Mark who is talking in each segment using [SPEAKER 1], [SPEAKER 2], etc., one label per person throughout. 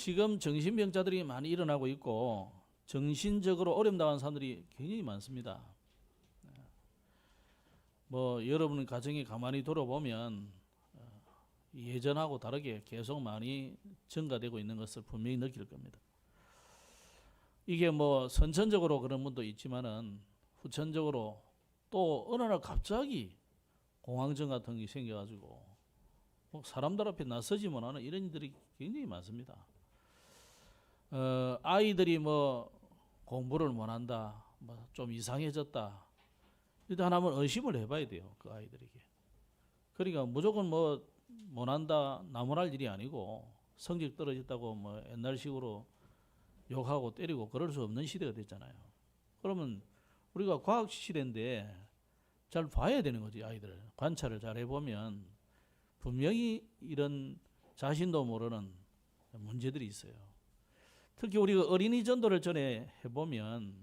[SPEAKER 1] 지금 정신병자들이 많이 일어나고 있고 정신적으로 어려움 당하는 사람들이 굉장히 많습니다. 뭐 여러분 가정에 가만히 돌아보면 예전하고 다르게 계속 많이 증가되고 있는 것을 분명히 느낄 겁니다. 이게 뭐 선천적으로 그런 분도 있지만은 후천적으로 또 어느 날 갑자기 공황증 같은 게 생겨가지고 뭐 사람들 앞에 나서지 못하는 이런 일들이 굉장히 많습니다. 아이들이 뭐 공부를 못한다, 뭐 좀 이상해졌다. 일단 한번 의심을 해봐야 돼요, 그 아이들에게. 그러니까 무조건 뭐 못한다, 나무랄 일이 아니고 성적 떨어졌다고 뭐 옛날식으로 욕하고 때리고 그럴 수 없는 시대가 됐잖아요. 그러면 우리가 과학 시대인데 잘 봐야 되는 거지, 아이들을. 관찰을 잘 해보면 분명히 이런 자신도 모르는 문제들이 있어요. 특히 우리가 어린이 전도를 전에 해보면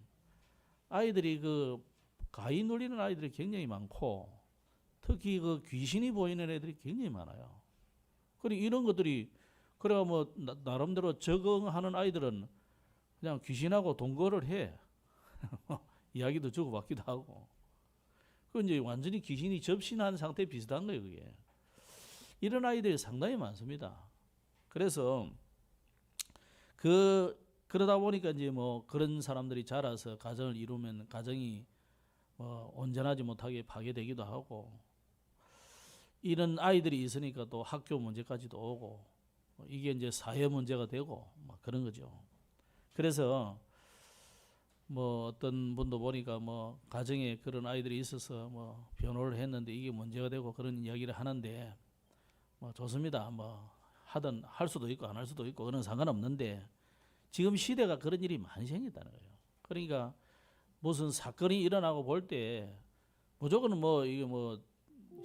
[SPEAKER 1] 아이들이 그 가위 눌리는 아이들이 굉장히 많고 특히 그 귀신이 보이는 애들이 굉장히 많아요. 그리고 이런 것들이 그래가 뭐 나름대로 적응하는 아이들은 그냥 귀신하고 동거를 해. 이야기도 주고받기도 하고. 그 이제 완전히 귀신이 접신한 상태 비슷한 거예요, 그게. 이런 아이들이 상당히 많습니다. 그래서 그러다 보니까 이제 뭐 그런 사람들이 자라서 가정을 이루면 가정이 뭐 온전하지 못하게 파괴되기도 하고 이런 아이들이 있으니까 또 학교 문제까지도 오고 이게 이제 사회 문제가 되고 막 그런 거죠. 그래서 뭐 어떤 분도 보니까 뭐 가정에 그런 아이들이 있어서 뭐 변호를 했는데 이게 문제가 되고 그런 이야기를 하는데 뭐 좋습니다. 뭐 하든 할 수도 있고 안 할 수도 있고 그런 상관없는데 지금 시대가 그런 일이 많이 생겼다는 거예요. 그러니까 무슨 사건이 일어나고 볼 때 무조건 뭐 이게 뭐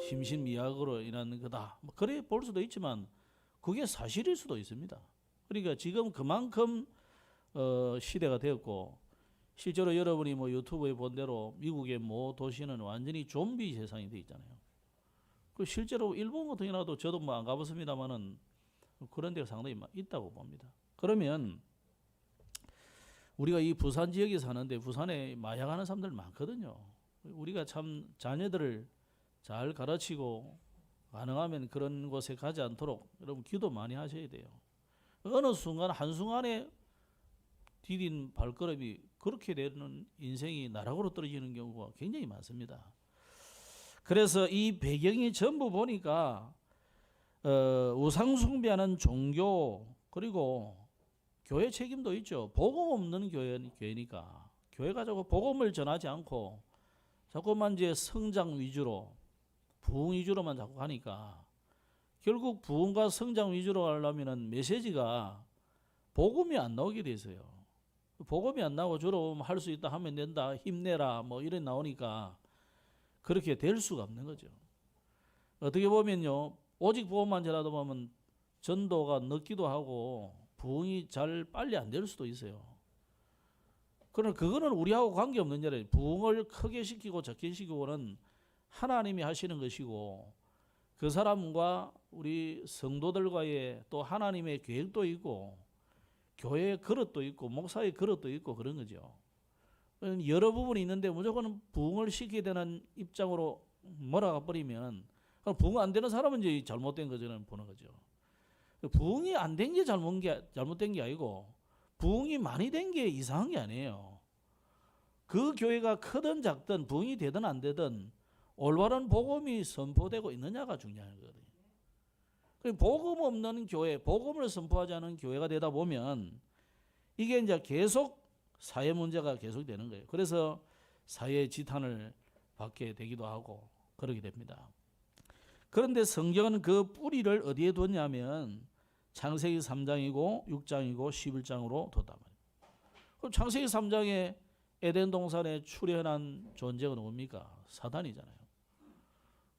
[SPEAKER 1] 심신미약으로 인한 거다. 뭐 그래 볼 수도 있지만 그게 사실일 수도 있습니다. 그러니까 지금 그만큼 시대가 되었고 실제로 여러분이 뭐 유튜브에 본 대로 미국의 모 도시는 완전히 좀비 세상이 돼 있잖아요. 그 실제로 일본 같은 경우도 저도 뭐 안 가봤습니다만은 그런 데가 상당히 있다고 봅니다. 그러면 우리가 이 부산 지역에 사는데 부산에 마약하는 사람들 많거든요. 우리가 참 자녀들을 잘 가르치고 가능하면 그런 곳에 가지 않도록 여러분 기도 많이 하셔야 돼요. 어느 순간 한순간에 디딘 발걸음이 그렇게 되는 인생이 나락으로 떨어지는 경우가 굉장히 많습니다. 그래서 이 배경이 전부 보니까 우상 숭배하는 종교 그리고 교회 책임도 있죠. 복음 없는 교회니까 교회 가지고 복음을 전하지 않고 자꾸만 이제 성장 위주로 부흥 위주로만 자꾸 가니까 결국 부흥과 성장 위주로 하려면은 메시지가 복음이 안 나오게 돼서요. 복음이 안 나오고 주로 할 수 있다 하면 된다 힘내라 뭐 이런 나오니까 그렇게 될 수가 없는 거죠. 어떻게 보면요 오직 복음만 전하다 보면 전도가 늦기도 하고 부흥이 잘 빨리 안 될 수도 있어요. 그러나 그거는 우리하고 관계없는 일이에요. 부흥을 크게 시키고 작게 시키고는 하나님이 하시는 것이고 그 사람과 우리 성도들과의 또 하나님의 계획도 있고 교회의 그릇도 있고 목사의 그릇도 있고 그런 거죠. 여러 부분이 있는데 무조건 부흥을 시켜야 되는 입장으로 몰아가 버리면 부흥 안 되는 사람은 이제 잘못된 거 저는 보는 거죠. 부흥이 안 된 게 잘못된 게 아니고 부흥이 많이 된 게 이상한 게 아니에요. 그 교회가 크든 작든 부흥이 되든 안 되든 올바른 복음이 선포되고 있느냐가 중요한 거거든요. 복음 없는 교회, 복음을 선포하지 않은 교회가 되다 보면 이게 이제 계속 사회 문제가 계속 되는 거예요. 그래서 사회의 지탄을 받게 되기도 하고 그러게 됩니다. 그런데 성경은 그 뿌리를 어디에 뒀냐면 창세기 3장이고 6장이고 11장으로 뒀단 말이에요. 그럼 창세기 3장에 에덴 동산에 출현한 존재가 누굽니까? 사단이잖아요.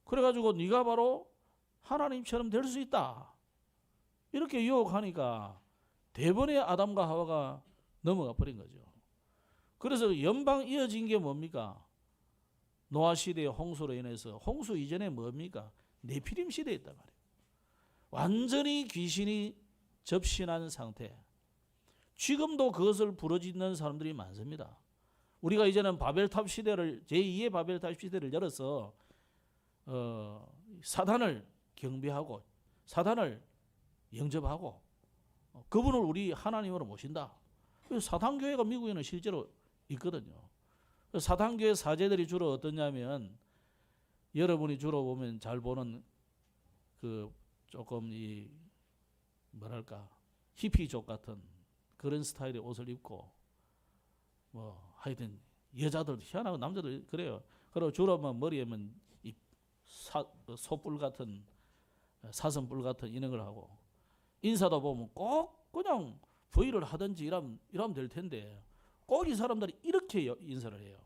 [SPEAKER 1] 그래가지고 네가 바로 하나님처럼 될 수 있다. 이렇게 유혹하니까 대번에 아담과 하와가 넘어가 버린 거죠. 그래서 연방 이어진 게 뭡니까? 노아 시대의 홍수로 인해서 홍수 이전에 뭡니까? 네피림 시대에 있단 말이에요. 완전히 귀신이 접신한 상태. 지금도 그것을 부르짖는 사람들이 많습니다. 우리가 이제는 바벨탑 시대를 제2의 바벨탑 시대를 열어서 사단을 경배하고 사단을 영접하고 그분을 우리 하나님으로 모신다. 사탄교회가 미국에는 실제로 있거든요. 사탄교회 사제들이 주로 어떠냐면 여러분이 주로 보면 잘 보는 그 조금 이 뭐랄까 히피족 같은 그런 스타일의 옷을 입고 뭐 하여튼 여자들 희한하고 남자들 그래요. 그리고 주로 머리에만 이 소뿔 같은 사슴뿔 같은 이런 걸 하고 인사도 보면 꼭 그냥 V를 하든지 이러면 될 텐데 꼭 이 사람들이 이렇게 인사를 해요.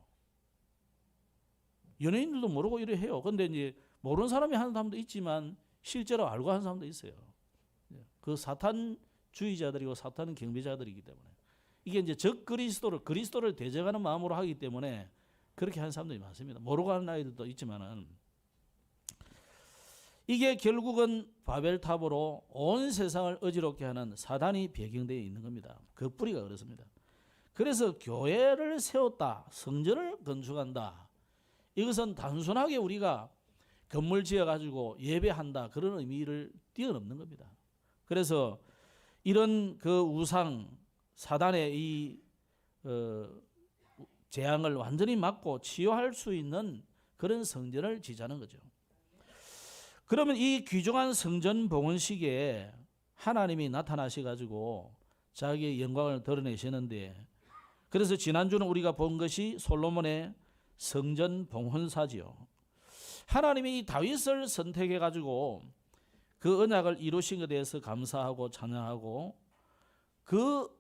[SPEAKER 1] 연예인들도 모르고 이래 해요. 근데 이제 모르는 사람이 하는 사람도 있지만 실제로 알고 하는 사람도 있어요. 그 사탄주의자들이고 사탄 경배자들이기 때문에 이게 이제 적 그리스도를 대적하는 마음으로 하기 때문에 그렇게 하는 사람들이 많습니다. 모르고 하는 아이들도 있지만은 이게 결국은 바벨탑으로 온 세상을 어지럽게 하는 사단이 배경되어 있는 겁니다. 그 뿌리가 그렇습니다. 그래서 교회를 세웠다, 성전을 건축한다. 이것은 단순하게 우리가 건물 지어가지고 예배한다 그런 의미를 뛰어넘는 겁니다. 그래서 이런 그 우상 사단의 이 재앙을 완전히 막고 치유할 수 있는 그런 성전을 지자는 거죠. 그러면 이 귀중한 성전 봉헌식에 하나님이 나타나셔가지고 자기의 영광을 드러내시는데 그래서 지난주는 우리가 본 것이 솔로몬의 성전 봉헌사지요. 하나님이 이 다윗을 선택해가지고 그 언약을 이루신 것에 대해서 감사하고 찬양하고 그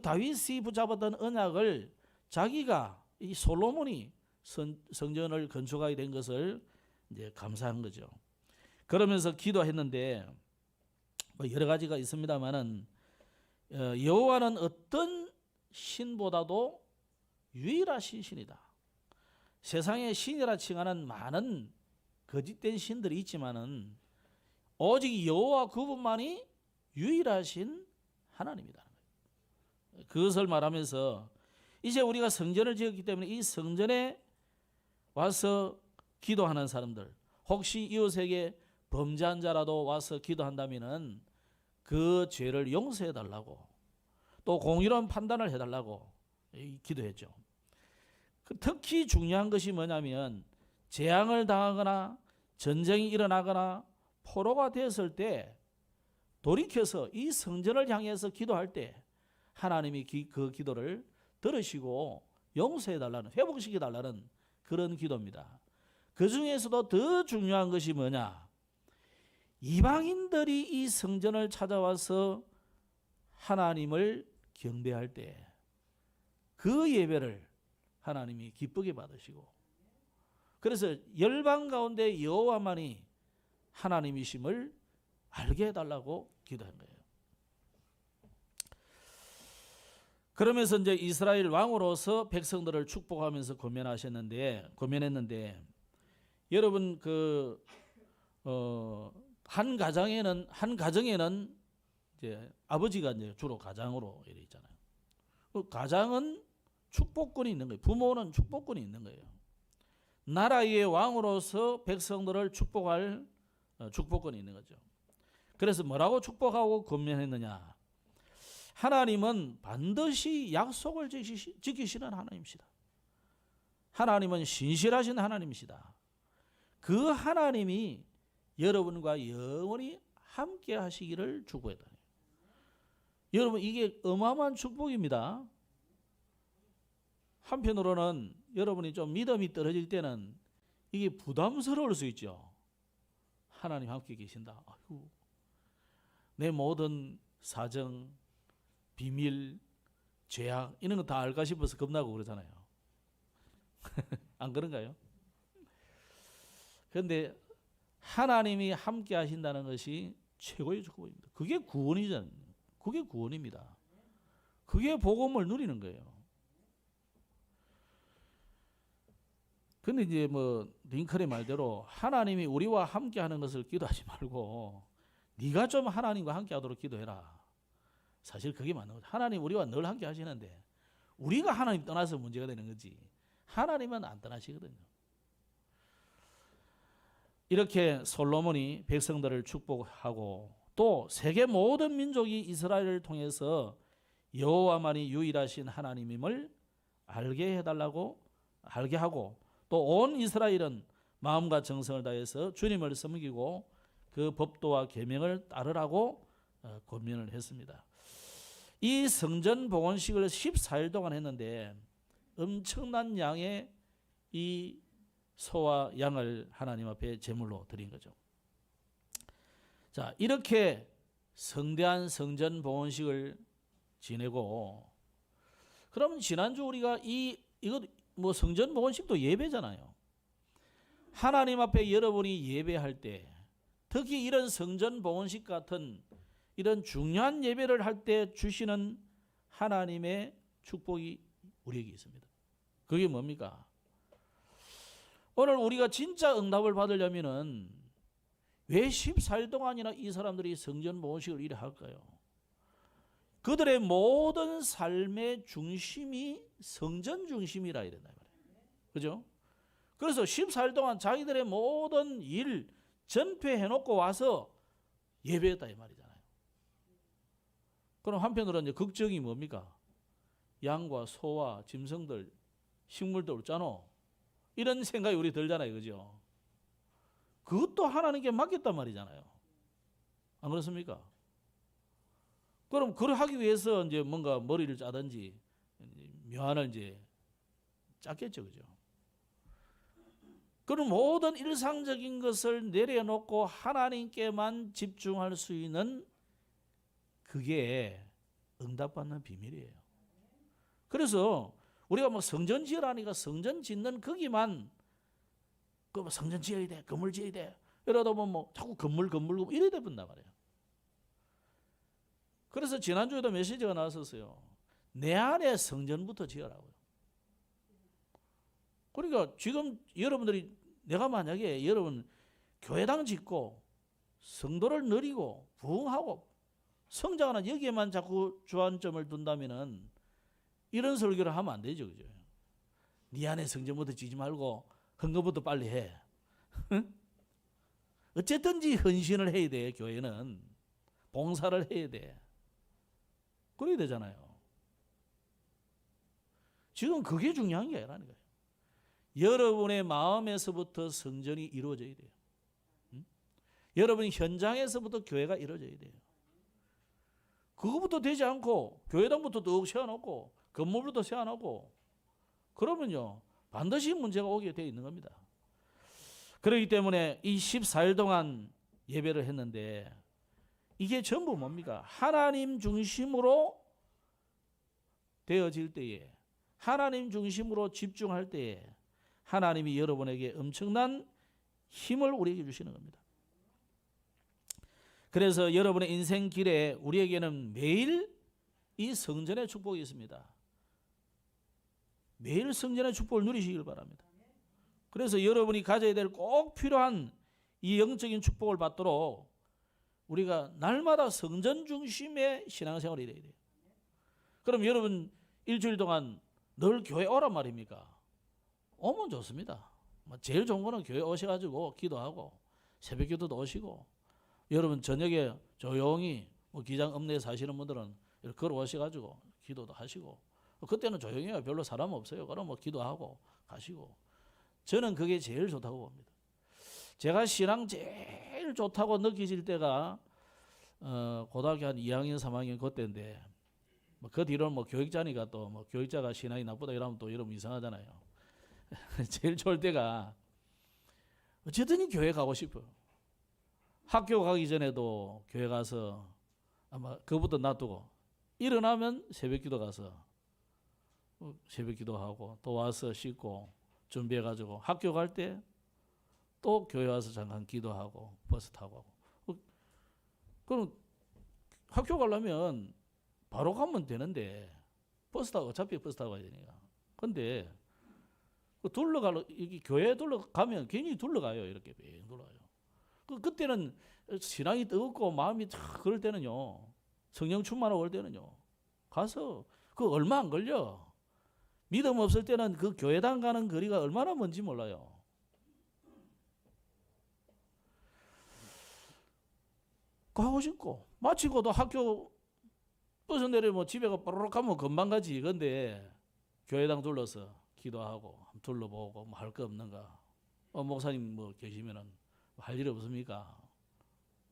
[SPEAKER 1] 다윗이 붙잡았던 언약을 자기가 이 솔로몬이 성전을 건축하게 된 것을 이제 감사한 거죠. 그러면서 기도했는데 뭐 여러 가지가 있습니다만은 여호와는 어떤 신보다도 유일하신 신이다. 세상에 신이라 칭하는 많은 거짓된 신들이 있지만은 오직 여호와 그분만이 유일하신 하나님이다. 그것을 말하면서 이제 우리가 성전을 지었기 때문에 이 성전에 와서 기도하는 사람들 혹시 이웃에게 범죄한 자라도 와서 기도한다면은 그 죄를 용서해 달라고 또 공의로운 판단을 해달라고 기도했죠. 특히 중요한 것이 뭐냐면 재앙을 당하거나 전쟁이 일어나거나 포로가 되었을 때 돌이켜서 이 성전을 향해서 기도할 때 하나님이 그 기도를 들으시고 용서해 달라는 회복시켜 달라는 그런 기도입니다. 그 중에서도 더 중요한 것이 뭐냐? 이방인들이 이 성전을 찾아와서 하나님을 경배할 때 그 예배를 하나님이 기쁘게 받으시고 그래서 열방 가운데 여호와만이 하나님이심을 알게 해달라고 기도한 거예요. 그러면서 이제 이스라엘 왕으로서 백성들을 축복하면서 고면했는데 여러분 한 가정에는 이제 아버지가 이제 주로 가장으로 이래 있잖아요. 그 가장은 축복권이 있는 거예요. 부모는 축복권이 있는 거예요. 나라의 왕으로서 백성들을 축복할 축복권이 있는 거죠. 그래서 뭐라고 축복하고 권면했느냐? 하나님은 반드시 약속을 지키시는 하나님이시다. 하나님은 신실하신 하나님이시다. 그 하나님이 여러분과 영원히 함께 하시기를 축복했다. 여러분 이게 어마어마한 축복입니다. 한편으로는 여러분이 좀 믿음이 떨어질 때는 이게 부담스러울 수 있죠. 하나님 함께 계신다. 아이고, 내 모든 사정, 비밀, 죄악 이런 거 다 알까 싶어서 겁나고 그러잖아요. 안 그런가요? 그런데 하나님이 함께 하신다는 것이 최고의 축복입니다. 그게 구원이잖아요. 그게 구원입니다. 그게 복음을 누리는 거예요. 근데 이제 뭐 링컨의 말대로 하나님이 우리와 함께 하는 것을 기도하지 말고 네가 좀 하나님과 함께 하도록 기도해라. 사실 그게 맞는 거죠. 하나님 우리와 늘 함께 하시는데 우리가 하나님 떠나서 문제가 되는 거지 하나님은 안 떠나시거든요. 이렇게 솔로몬이 백성들을 축복하고 또 세계 모든 민족이 이스라엘을 통해서 여호와만이 유일하신 하나님임을 알게 해달라고 알게 하고 또 온 이스라엘은 마음과 정성을 다해서 주님을 섬기고 그 법도와 계명을 따르라고 권면을 했습니다. 이 성전 봉헌식을 14일 동안 했는데 엄청난 양의 이 소와 양을 하나님 앞에 제물로 드린 거죠. 자, 이렇게 성대한 성전 봉헌식을 지내고 그러면 지난주 우리가 이거 뭐 성전 봉헌식도 예배잖아요. 하나님 앞에 여러분이 예배할 때 특히 이런 성전 봉헌식 같은 이런 중요한 예배를 할 때 주시는 하나님의 축복이 우리에게 있습니다. 그게 뭡니까? 오늘 우리가 진짜 응답을 받으려면은 왜 14일 동안이나 이 사람들이 성전 봉헌식을 이래 할까요? 그들의 모든 삶의 중심이 성전 중심이라 이래 말이에요. 그죠? 그래서 14일 동안 자기들의 모든 일 전폐해놓고 와서 예배했다 이 말이잖아요. 그럼 한편으로는 이제 걱정이 뭡니까? 양과 소와 짐승들, 식물들 없잖아. 이런 생각이 우리 들잖아요. 그죠? 그것도 하나님께 맡겼단 말이잖아요. 안 그렇습니까? 그럼 그걸 하기 위해서 이제 뭔가 머리를 짜든지 묘안을 이제 짰겠죠. 그죠? 그럼 모든 일상적인 것을 내려놓고 하나님께만 집중할 수 있는 그게 응답받는 비밀이에요. 그래서 우리가 뭐 성전 지으라니까 성전 짓는 거기만 그 성전 지어야 돼, 건물 지어야 돼. 이러다 보면 뭐 자꾸 건물 이래 돼 본단 말이에요. 그래서 지난주에도 메시지가 나왔었어요. 내 안에 성전부터 지어라고요. 그러니까 지금 여러분들이 내가 만약에 여러분 교회당 짓고 성도를 늘리고 부흥하고 성장하는 여기에만 자꾸 주안점을 둔다면은 이런 설교를 하면 안 되죠. 그죠? 네 안에 성전부터 지지 말고 헌금부터 빨리 해. 어쨌든지 헌신을 해야 돼. 교회는 봉사를 해야 돼. 그래야 되잖아요. 지금 그게 중요한 게 아니라는 거예요. 여러분의 마음에서부터 성전이 이루어져야 돼요. 여러분 현장에서부터 교회가 이루어져야 돼요. 그거부터 되지 않고 교회당부터 더 세워놓고 건물부터 세워놓고 그러면요 반드시 문제가 오게 되어 있는 겁니다. 그렇기 때문에 이 14일 동안 예배를 했는데 이게 전부 뭡니까? 하나님 중심으로 되어질 때에 하나님 중심으로 집중할 때에 하나님이 여러분에게 엄청난 힘을 우리에게 주시는 겁니다. 그래서 여러분의 인생 길에 우리에게는 매일 이 성전의 축복이 있습니다. 매일 성전의 축복을 누리시길 바랍니다. 그래서 여러분이 가져야 될 꼭 필요한 이 영적인 축복을 받도록 우리가 날마다 성전 중심의 신앙생활이 돼야 돼요. 그럼 여러분 일주일 동안 늘 교회 오란 말입니까? 오면 좋습니다. 제일 좋은 거는 교회 오셔가지고 기도하고 새벽 기도도 오시고 여러분 저녁에 조용히 뭐 기장 읍내에 사시는 분들은 걸어오셔가지고 기도도 하시고 그때는 조용해요. 별로 사람 없어요. 그럼 뭐 기도하고 가시고 저는 그게 제일 좋다고 봅니다. 제가 신앙 제일 좋다고 느끼실 때가 고등학교 한 2학년 3학년 그때인데 뭐 그 뒤로는 뭐 교육자니까 또 뭐 교육자가 신앙이 나쁘다 이러면 또 여러분 이상하잖아요. 제일 좋을 때가 어쨌든 교회 가고 싶어요. 학교 가기 전에도 교회 가서 아마 그거부터 놔두고 일어나면 새벽기도 가서 새벽기도하고 또 와서 씻고 준비해가지고 학교 갈 때 또 교회 와서 잠깐 기도하고 버스 타고 하고 그럼 학교 가려면 바로 가면 되는데 버스 타고 어차피 버스 타고 가야 되니까 근데 둘러가려 여기 교회 둘러가면 괜히 둘러가요. 이렇게 빙 둘러가요. 그때는 신앙이 뜨겁고 마음이 탁 그럴 때는요 성령 충만하고 올 때는요. 가서 그 얼마 안 걸려. 믿음 없을 때는 그 교회당 가는 거리가 얼마나 먼지 몰라요. 가고 싶고 마치고도 학교 버스 내리면 집에가 뽀로록 가면 금방 가지. 근데 교회당 둘러서 기도하고 둘러보고 뭐 할 거 없는가. 목사님 뭐 계시면은 할 일 없습니까?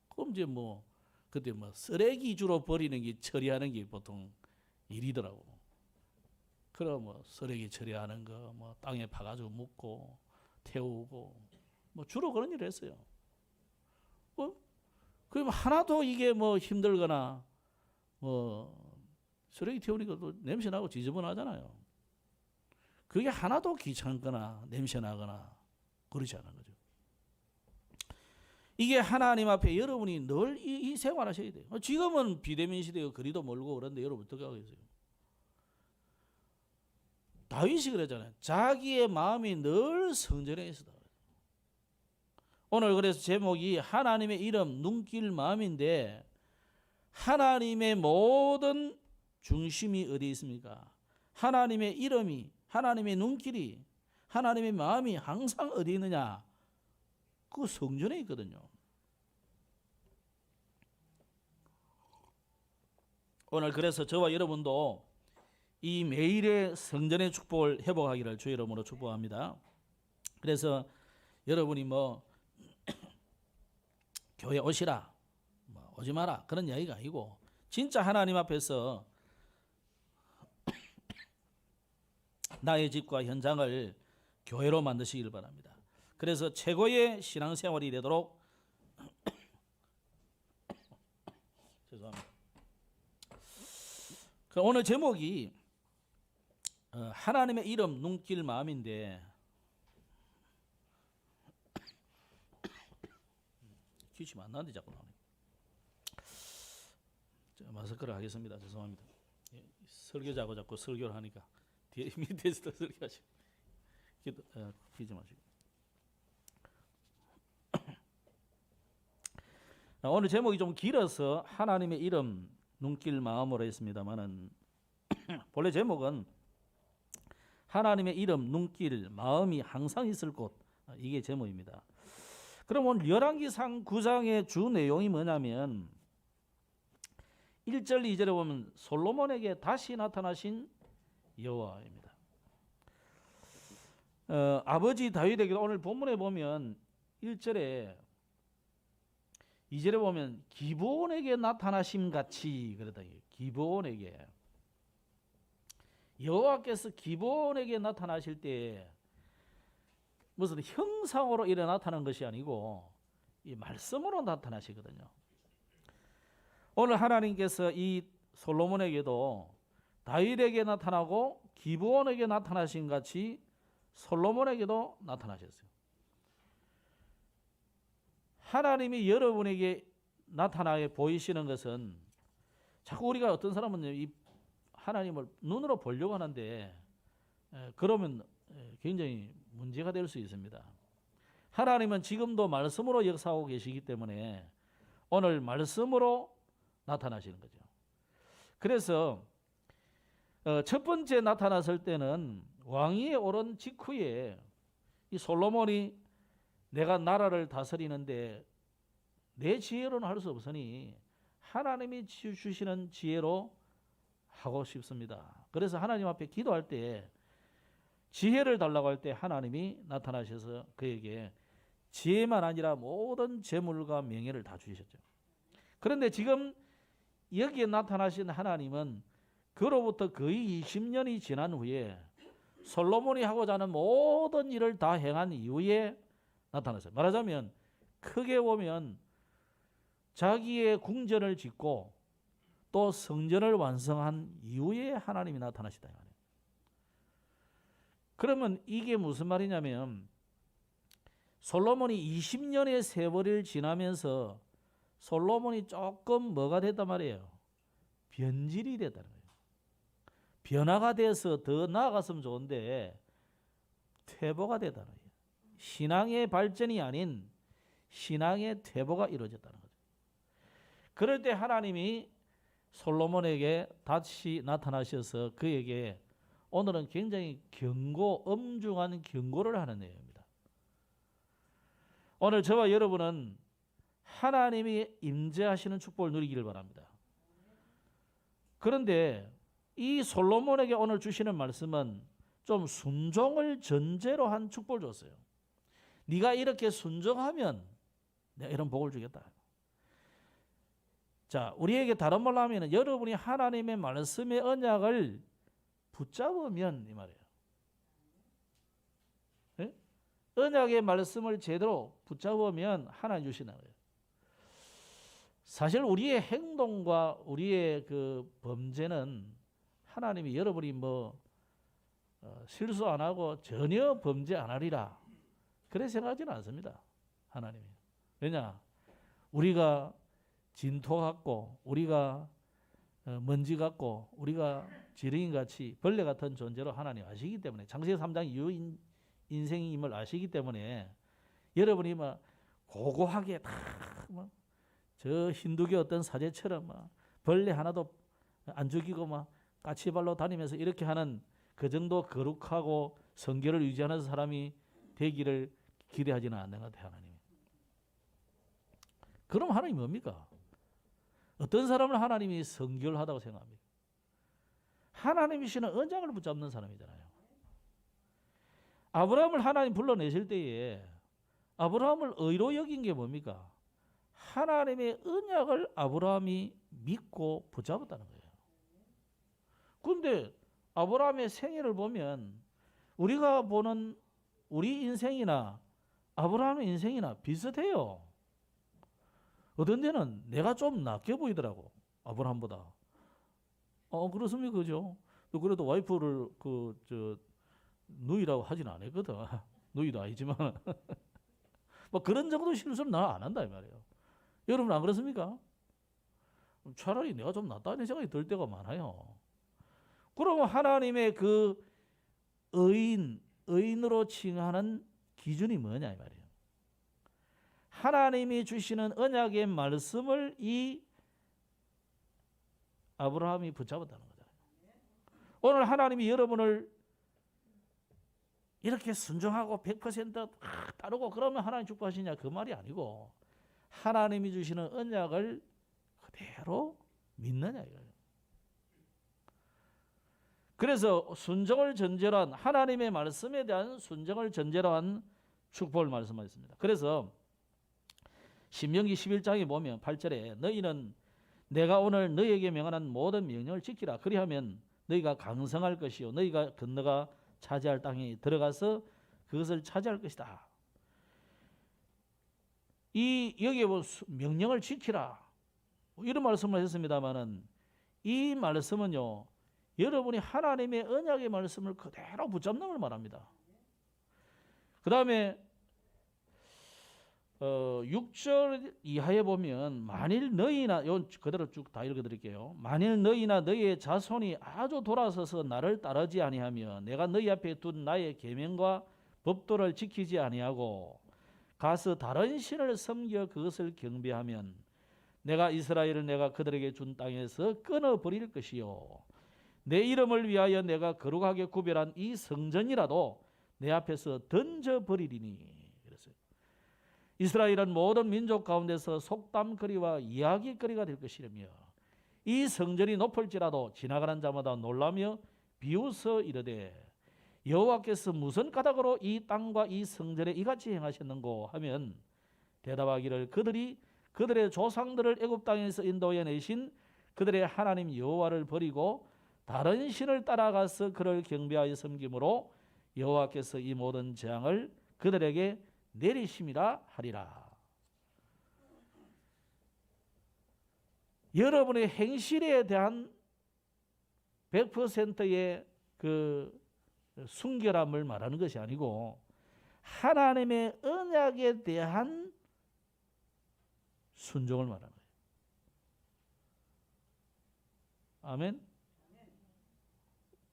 [SPEAKER 1] 그럼 이제 뭐 그때 뭐 쓰레기 주로 버리는 게 처리하는 게 보통 일이더라고. 그럼 뭐 쓰레기 처리하는 거 뭐 땅에 파가지고 묻고 태우고 뭐 주로 그런 일을 했어요. 그럼 하나도 이게 뭐 힘들거나 뭐 쓰레기 태우니까 또 냄새 나고 지저분하잖아요. 그게 하나도 귀찮거나 냄새 나거나 그렇지 않은 거죠. 이게 하나님 앞에 여러분이 늘 이 생활하셔야 돼요. 지금은 비대면 시대고 거리도 멀고 그런데 여러분 어떻게 하겠어요? 다윗이 그랬잖아요. 자기의 마음이 늘 성전에 있었다. 오늘 그래서 제목이 하나님의 이름 눈길 마음인데 하나님의 모든 중심이 어디 있습니까? 하나님의 이름이 하나님의 눈길이 하나님의 마음이 항상 어디 있느냐? 그 성전에 있거든요. 오늘 그래서 저와 여러분도 이 매일의 성전의 축복을 회복하기를 주의 이름으로 축복합니다. 그래서 여러분이 뭐 교회 오시라, 뭐 오지 마라 그런 이야기가 아니고 진짜 하나님 앞에서 나의 집과 현장을 교회로 만드시길 바랍니다. 그래서 최고의 신앙생활이 되도록 죄송합니다. 오늘 제목이 하나님의 이름 눈길 마음인데 기침이 안 나는데 자꾸 나오네. 마스크를 하겠습니다. 죄송합니다. 설교자고 자꾸 설교를 하니까 뒤에 밑에서도 설교하시고 기지 마시고. 오늘 제목이 좀 길어서 하나님의 이름 눈길 마음으로 했습니다만은 본래 제목은 하나님의 이름 눈길 마음이 항상 있을 곳, 이게 제목입니다. 그럼 오늘 열왕기상 9장의 주 내용이 뭐냐면 1절 2절에 보면 솔로몬에게 다시 나타나신 여호와입니다. 아버지 다윗에게도 오늘 본문에 보면 1절에 2절에 보면 기브온에게 나타나심 같이 그러다. 기브온에게 여호와께서 기브온에게 나타나실 때 무슨 형상으로 이래 나타난 것이 아니고 이 말씀으로 나타나시거든요. 오늘 하나님께서 이 솔로몬에게도 다윗에게 나타나고 기브온에게 나타나신 같이 솔로몬에게도 나타나셨어요. 하나님이 여러분에게 나타나 보이시는 것은 자꾸 우리가 어떤 사람은 이 하나님을 눈으로 보려고 하는데 그러면 굉장히 문제가 될 수 있습니다. 하나님은 지금도 말씀으로 역사하고 계시기 때문에 오늘 말씀으로 나타나시는 거죠. 그래서 첫 번째 나타났을 때는 왕위에 오른 직후에 이 솔로몬이 내가 나라를 다스리는데 내 지혜로는 할 수 없으니 하나님이 주시는 지혜로 하고 싶습니다. 그래서 하나님 앞에 기도할 때 지혜를 달라고 할 때 하나님이 나타나셔서 그에게 지혜만 아니라 모든 재물과 명예를 다 주셨죠. 그런데 지금 여기에 나타나신 하나님은 그로부터 거의 20년이 지난 후에 솔로몬이 하고자 하는 모든 일을 다 행한 이후에 나타났어요. 말하자면 크게 보면 자기의 궁전을 짓고 또 성전을 완성한 이후에 하나님이 나타나시다. 그러면 이게 무슨 말이냐면 솔로몬이 20년의 세월을 지나면서 솔로몬이 조금 뭐가 됐단 말이에요? 변질이 됐다는 거예요. 변화가 돼서 더 나아갔으면 좋은데 퇴보가 됐다는 거예요. 신앙의 발전이 아닌 신앙의 퇴보가 이루어졌다는 거죠. 그럴 때 하나님이 솔로몬에게 다시 나타나셔서 그에게 오늘은 굉장히 엄중한 경고를 하는 내용입니다. 오늘 저와 여러분은 하나님이 임재하시는 축복을 누리기를 바랍니다. 그런데 이 솔로몬에게 오늘 주시는 말씀은 좀 순종을 전제로 한 축복을 줬어요. 네가 이렇게 순종하면 내가 이런 복을 주겠다. 자, 우리에게 다른 말로 하면 여러분이 하나님의 말씀의 언약을 붙잡으면 이 말이에요. 네? 언약의 말씀을 제대로 붙잡으면 하나님 주시는 거예요. 사실 우리의 행동과 우리의 그 범죄는 하나님이 여러분이 실수 안 하고 전혀 범죄 안 하리라 그래 생각하지는 않습니다. 하나님이. 왜냐? 우리가 진토 같고 우리가 먼지 같고 우리가 지렁이 같이 벌레 같은 존재로 하나님 아시기 때문에 창세기 3장 이후 인생임을 아시기 때문에 여러분이 고고하게 저 힌두교 어떤 사제처럼 벌레 하나도 안 죽이고 까치발로 다니면서 이렇게 하는 그 정도 거룩하고 성결을 유지하는 사람이 되기를 기대하지는 않는 것 같아요. 하나님이. 그럼 하나님이 뭡니까? 어떤 사람을 하나님이 성결하다고 생각합니까? 하나님이시는 언약을 붙잡는 사람이잖아요. 아브라함을 하나님 불러내실 때에 아브라함을 의로 여긴 게 뭡니까? 하나님의 언약을 아브라함이 믿고 붙잡았다는 거예요. 그런데 아브라함의 생애를 보면 우리가 보는 우리 인생이나 아브라함의 인생이나 비슷해요. 어떤 데는 내가 좀 낫게 보이더라고. 아브라함보다. 그렇습니까? 그죠? 그래도 와이프를 누이라고 하진 않았거든. 누이도 아니지만. 그런 정도 실수는 나 안 한다 이 말이에요. 여러분 안 그렇습니까? 차라리 내가 좀 낫다는 생각이 들 때가 많아요. 그러면 하나님의 그 의인으로 칭하는 기준이 뭐냐 이 말이에요. 하나님이 주시는 언약의 말씀을 이 아브라함이 붙잡았다는 거잖아요. 오늘 하나님이 여러분을 이렇게 순종하고 100% 따르고 그러면 하나님 축복하시냐 그 말이 아니고 하나님이 주시는 언약을 그대로 믿느냐 이거예요. 그래서 순종을 전제로 한 하나님의 말씀에 대한 순종을 전제로 한 축복을 말씀하셨습니다. 그래서 신명기 11장에 보면 8절에 너희는 내가 오늘 너희에게 명하는 모든 명령을 지키라. 그리하면 너희가 강성할 것이요 너희가 건너가 차지할 땅에 들어가서 그것을 차지할 것이다. 여기에 명령을 지키라 이런 말씀을 했습니다만은 이 말씀은요 여러분이 하나님의 언약의 말씀을 그대로 붙잡는 걸 말합니다. 그 다음에 6절 이하에 보면 만일 너희나 그대로 쭉 다 읽어드릴게요. 만일 너희나 너희의 자손이 아주 돌아서서 나를 따르지 아니하며 내가 너희 앞에 둔 나의 계명과 법도를 지키지 아니하고 가서 다른 신을 섬겨 그것을 경배하면 내가 이스라엘을 내가 그들에게 준 땅에서 끊어버릴 것이요 내 이름을 위하여 내가 거룩하게 구별한 이 성전이라도 내 앞에서 던져버리리니. 그랬어요. 이스라엘은 모든 민족 가운데서 속담거리와 이야기거리가 될 것이라며 이 성전이 높을지라도 지나가는 자마다 놀라며 비웃어 이르되 여호와께서 무슨 까닭으로 이 땅과 이 성전에 이같이 행하셨는고 하면 대답하기를 그들이 그들의 조상들을 애굽 땅에서 인도해 내신 그들의 하나님 여호와를 버리고 다른 신을 따라가서 그를 경배하여 섬김으로 여호와께서 이 모든 재앙을 그들에게 내리심이라 하리라. 여러분의 행실에 대한 100%의 그 순결함을 말하는 것이 아니고 하나님의 언약에 대한 순종을 말하는 거예요. 아멘.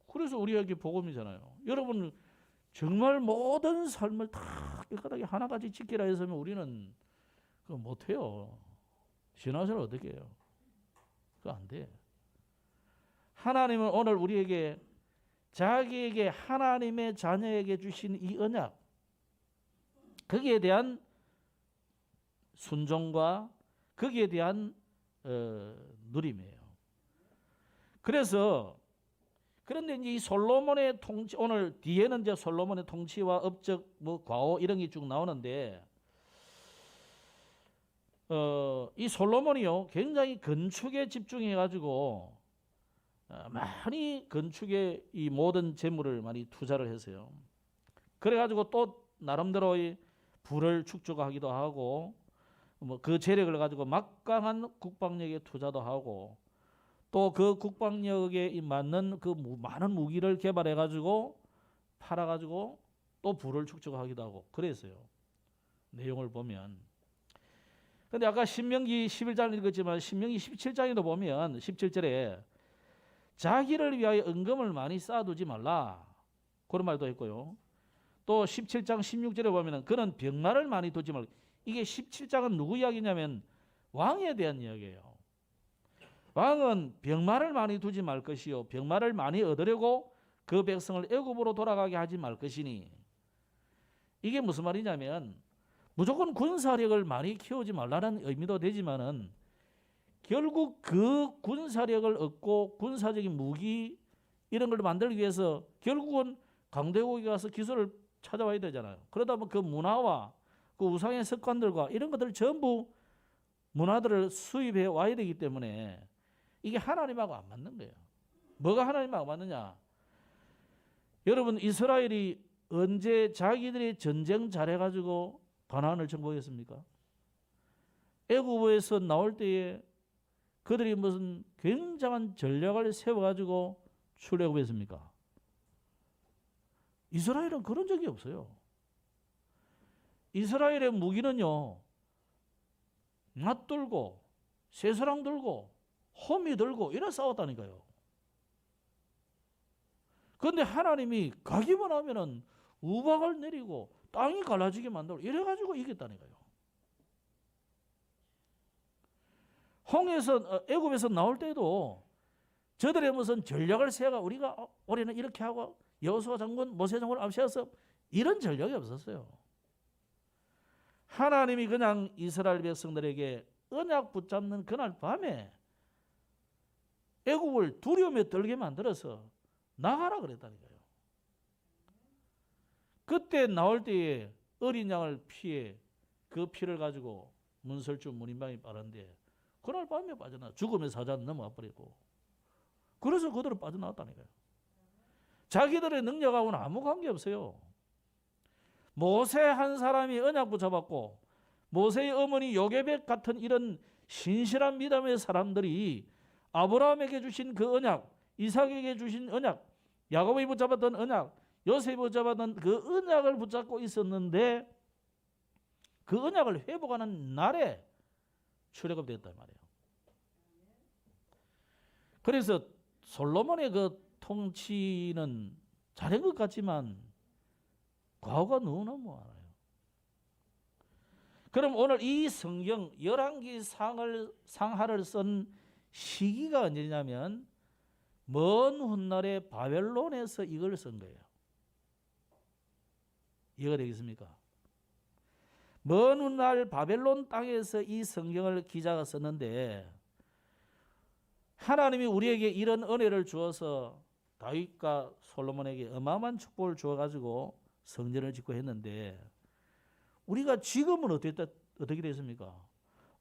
[SPEAKER 1] 그래서 우리에게 복음이잖아요. 여러분 정말 모든 삶을 다 깨끗하게 하나같이 지키라 했으면 우리는 그거 못해요. 신앙생활 어떻게 해요? 그거 안 돼. 하나님은 오늘 우리에게 자기에게 하나님의 자녀에게 주신 이 언약, 거기에 대한 순종과 거기에 대한 누림이에요. 그래서 그런데 이제 이 솔로몬의 통치, 오늘 뒤에는 이제 솔로몬의 통치와 업적, 뭐 과오 이런 게 쭉 나오는데, 이 솔로몬이요 굉장히 건축에 집중해가지고 많이 건축에 이 모든 재물을 많이 투자를 했어요. 그래가지고 또 나름대로 이 부를 축적하기도 하고, 뭐 그 재력을 가지고 막강한 국방력에 투자도 하고, 또 그 국방력에 맞는 그 많은 무기를 개발해 가지고 팔아 가지고 또 부를 축적하기도 하고 그랬어요. 내용을 보면. 근데 아까 신명기 11장 읽었지만 신명기 17장에도 보면 17절에 자기를 위하여 은금을 많이 쌓아두지 말라 그런 말도 했고요. 또 17장 16절에 보면 그는 병마를 많이 두지 말라. 이게 17장은 누구 이야기냐면 왕에 대한 이야기예요. 왕은 병마를 많이 두지 말 것이요 병마를 많이 얻으려고 그 백성을 애굽으로 돌아가게 하지 말 것이니, 이게 무슨 말이냐면 무조건 군사력을 많이 키우지 말라는 의미도 되지만은 결국 그 군사력을 얻고 군사적인 무기 이런 걸 만들기 위해서 결국은 강대국에 가서 기술을 찾아와야 되잖아요. 그러다 보면 그 문화와 그 우상의 습관들과 이런 것들 전부 문화들을 수입해 와야 되기 때문에 이게 하나님하고 안 맞는 거예요. 뭐가 하나님하고 맞느냐? 여러분 이스라엘이 언제 자기들이 전쟁 잘해가지고 가나안을 정복했습니까? 애굽에서 나올 때에 그들이 무슨 굉장한 전략을 세워가지고 출애굽했습니까? 이스라엘은 그런 적이 없어요. 이스라엘의 무기는요, 낫 들고 쇠사랑 들고 호미 들고 이래 싸웠다니까요. 그런데 하나님이 가기만 하면은 우박을 내리고 땅이 갈라지게 만들고 이래가지고 이겼다니까요. 홍해에서 애굽에서 나올 때도 저들의 무슨 전략을 세가 우리가 올해는 이렇게 하고 여호수아 장군 모세 장군을 앞세워서 이런 전략이 없었어요. 하나님이 그냥 이스라엘 백성들에게 언약 붙잡는 그날 밤에 애굽을 두려움에 떨게 만들어서 나가라 그랬다니까요. 그때 나올 때에 어린 양을 피해 그 피를 가지고 문설주 문인방이 빠른데 그날 밤에 빠져나 죽음의 사자는 넘어와 버리고, 그래서 그들은 빠져나왔다니까요. 자기들의 능력하고는 아무 관계 없어요. 모세 한 사람이 언약 붙잡았고 모세의 어머니 요게벳 같은 이런 신실한 믿음의 사람들이 아브라함에게 주신 그 언약, 이삭에게 주신 언약, 야곱이 붙잡았던 언약, 요셉이 붙잡았던 그 언약을 붙잡고 있었는데 그 언약을 회복하는 날에 출애굽됐단 말이에요. 그래서 솔로몬의 그 통치는 잘한 것 같지만 과오가 너무너무 많아요. 그럼 오늘 이 성경 열왕기 상하를 쓴 시기가 언제냐면 먼 훗날에 바벨론에서 이걸 쓴 거예요. 이해가 되겠습니까? 먼 훗날 바벨론 땅에서 이 성경을 기자가 썼는데 하나님이 우리에게 이런 은혜를 주어서 다윗과 솔로몬에게 어마어마한 축복을 주어가지고 성전을 짓고 했는데 우리가 지금은 어떻게 됐습니까?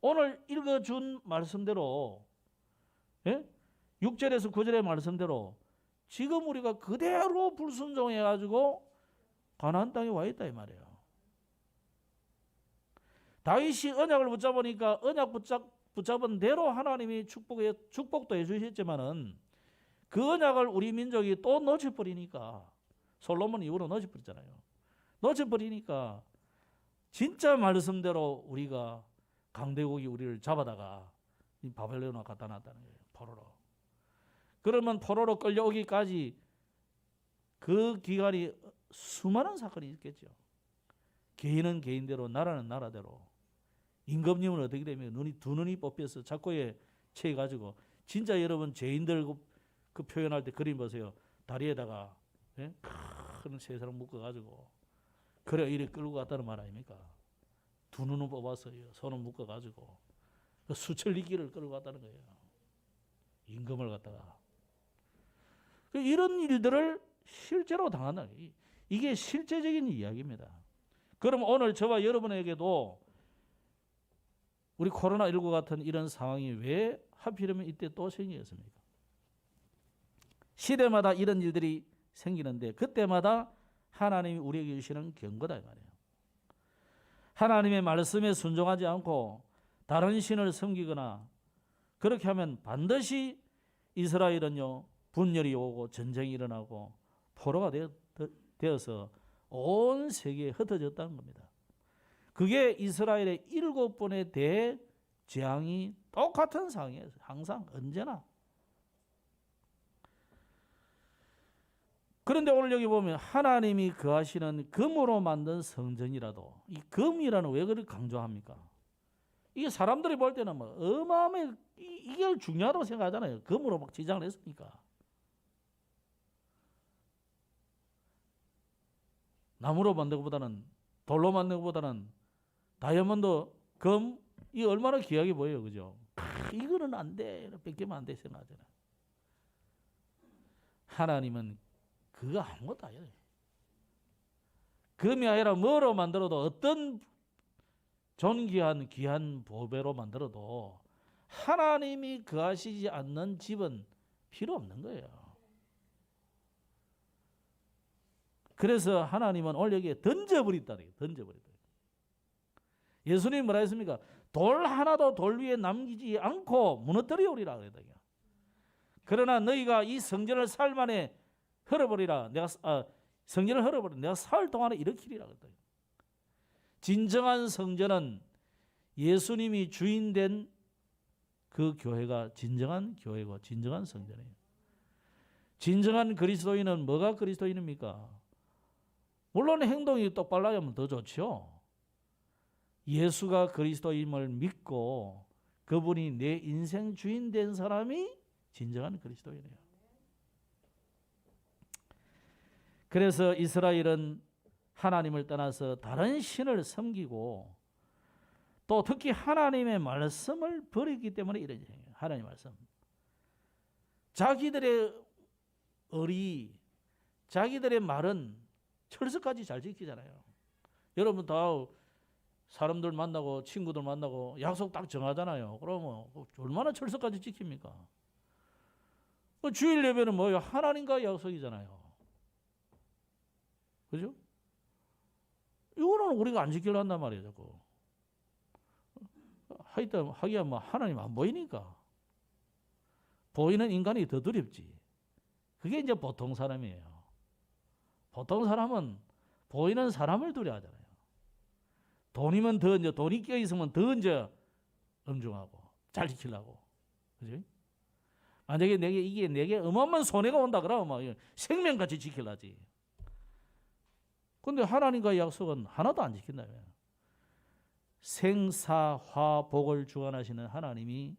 [SPEAKER 1] 오늘 읽어준 말씀대로 6절에서 9절의 말씀대로 지금 우리가 그대로 불순종해가지고 가나안 땅에 와 있다 이 말이에요. 다윗이 언약을 붙잡으니까 언약 붙잡은 대로 하나님이 축복도 해주셨지만은 그 언약을 우리 민족이 또 놓쳐버리니까, 솔로몬 이후로 놓쳐버렸잖아요. 놓쳐버리니까 진짜 말씀대로 우리가 강대국이 우리를 잡아다가 바벨론으로 갖다 놨다는 거예요. 포로로. 그러면 포로로 끌려오기까지 그 기간이 수많은 사건이 있겠죠. 개인은 개인대로, 나라는 나라대로. 임금님은 어떻게 되면 두 눈이 뽑혀서 착고에 채가지고 진짜 여러분 죄인들 그 표현할 때 그림 보세요. 다리에다가 예? 큰 세 사람 묶어가지고 그래 이래 끌고 갔다는 말 아닙니까? 두 눈은 뽑았어요. 손은 묶어가지고 그 수천 리길을 끌고 갔다는 거예요. 임금을 갖다가 이런 일들을 실제로 당한다. 이게 실제적인 이야기입니다. 그럼 오늘 저와 여러분에게도 우리 코로나19 같은 이런 상황이 왜 하필이면 이때 또 생기겠습니까? 시대마다 이런 일들이 생기는데 그때마다 하나님이 우리에게 주시는 경고다 이 말이에요. 하나님의 말씀에 순종하지 않고 다른 신을 섬기거나 그렇게 하면 반드시 이스라엘은요 분열이 오고 전쟁이 일어나고 포로가 되어서 온 세계에 흩어졌다는 겁니다. 그게 이스라엘의 7번의 대재앙이 똑같은 상황이에요. 항상 언제나. 그런데 오늘 여기 보면 하나님이 거하시는 금으로 만든 성전이라도 이 금이라는 왜 그렇게 강조합니까? 이게 사람들이 볼 때는 뭐 어마어마해 이게 중요하다고 생각하잖아요. 금으로 막 지장을 했으니까. 나무로 만든 것보다는 돌로 만든 것보다는 다이아몬드, 금 이 얼마나 귀하게 보여요. 그죠? 이거는 안 돼. 뺏기면 안 돼 생각하잖아요. 하나님은 그거 아무것도 아니에요. 금이 아니라 뭐로 만들어도 어떤 존귀한 귀한 보배로 만들어도 하나님이 거하시지 않는 집은 필요 없는 거예요. 그래서 하나님은 오늘 여기에 던져버렸다. 던져버렸다. 예수님이 뭐라 했습니까? 돌 하나도 돌 위에 남기지 않고 무너뜨리오리라 그랬다. 그러나 너희가 이 성전을 사흘 만에 헐어버리라. 성전을 헐어버리라. 내가 사흘 동안에 일으키리라 그랬다. 진정한 성전은 예수님이 주인된 그 교회가 진정한 교회고 진정한 성전이에요. 진정한 그리스도인은 뭐가 그리스도인입니까? 물론 행동이 똑바로 하면 더 좋죠. 예수가 그리스도임을 믿고 그분이 내 인생 주인 된 사람이 진정한 그리스도인이에요. 그래서 이스라엘은 하나님을 떠나서 다른 신을 섬기고 또 특히 하나님의 말씀을 버리기 때문에 이런 일이에요. 하나님의 말씀. 자기들의 자기들의 말은 철석까지 잘 지키잖아요. 여러분 다 사람들 만나고 친구들 만나고 약속 딱 정하잖아요. 그러면 얼마나 철석까지 지킵니까? 주일 예배는 뭐예요? 하나님과의 약속이잖아요. 그죠? 이거는 우리가 안 지키려 한단 말이에요. 자꾸. 하기야 뭐 하나님 안 보이니까. 보이는 인간이 더 두렵지. 그게 이제 보통 사람이에요. 보통 사람은 보이는 사람을 두려워하잖아요. 돈이면 더 이제 돈이 껴 있으면 더 이제 엄중하고 잘 지키려고. 그죠? 만약에 이게 내게 어마어마한 손해가 온다 그러면 생명같이 지키려지. 근데 하나님과의 약속은 하나도 안 지킨다. 생사화복을 주관하시는 하나님이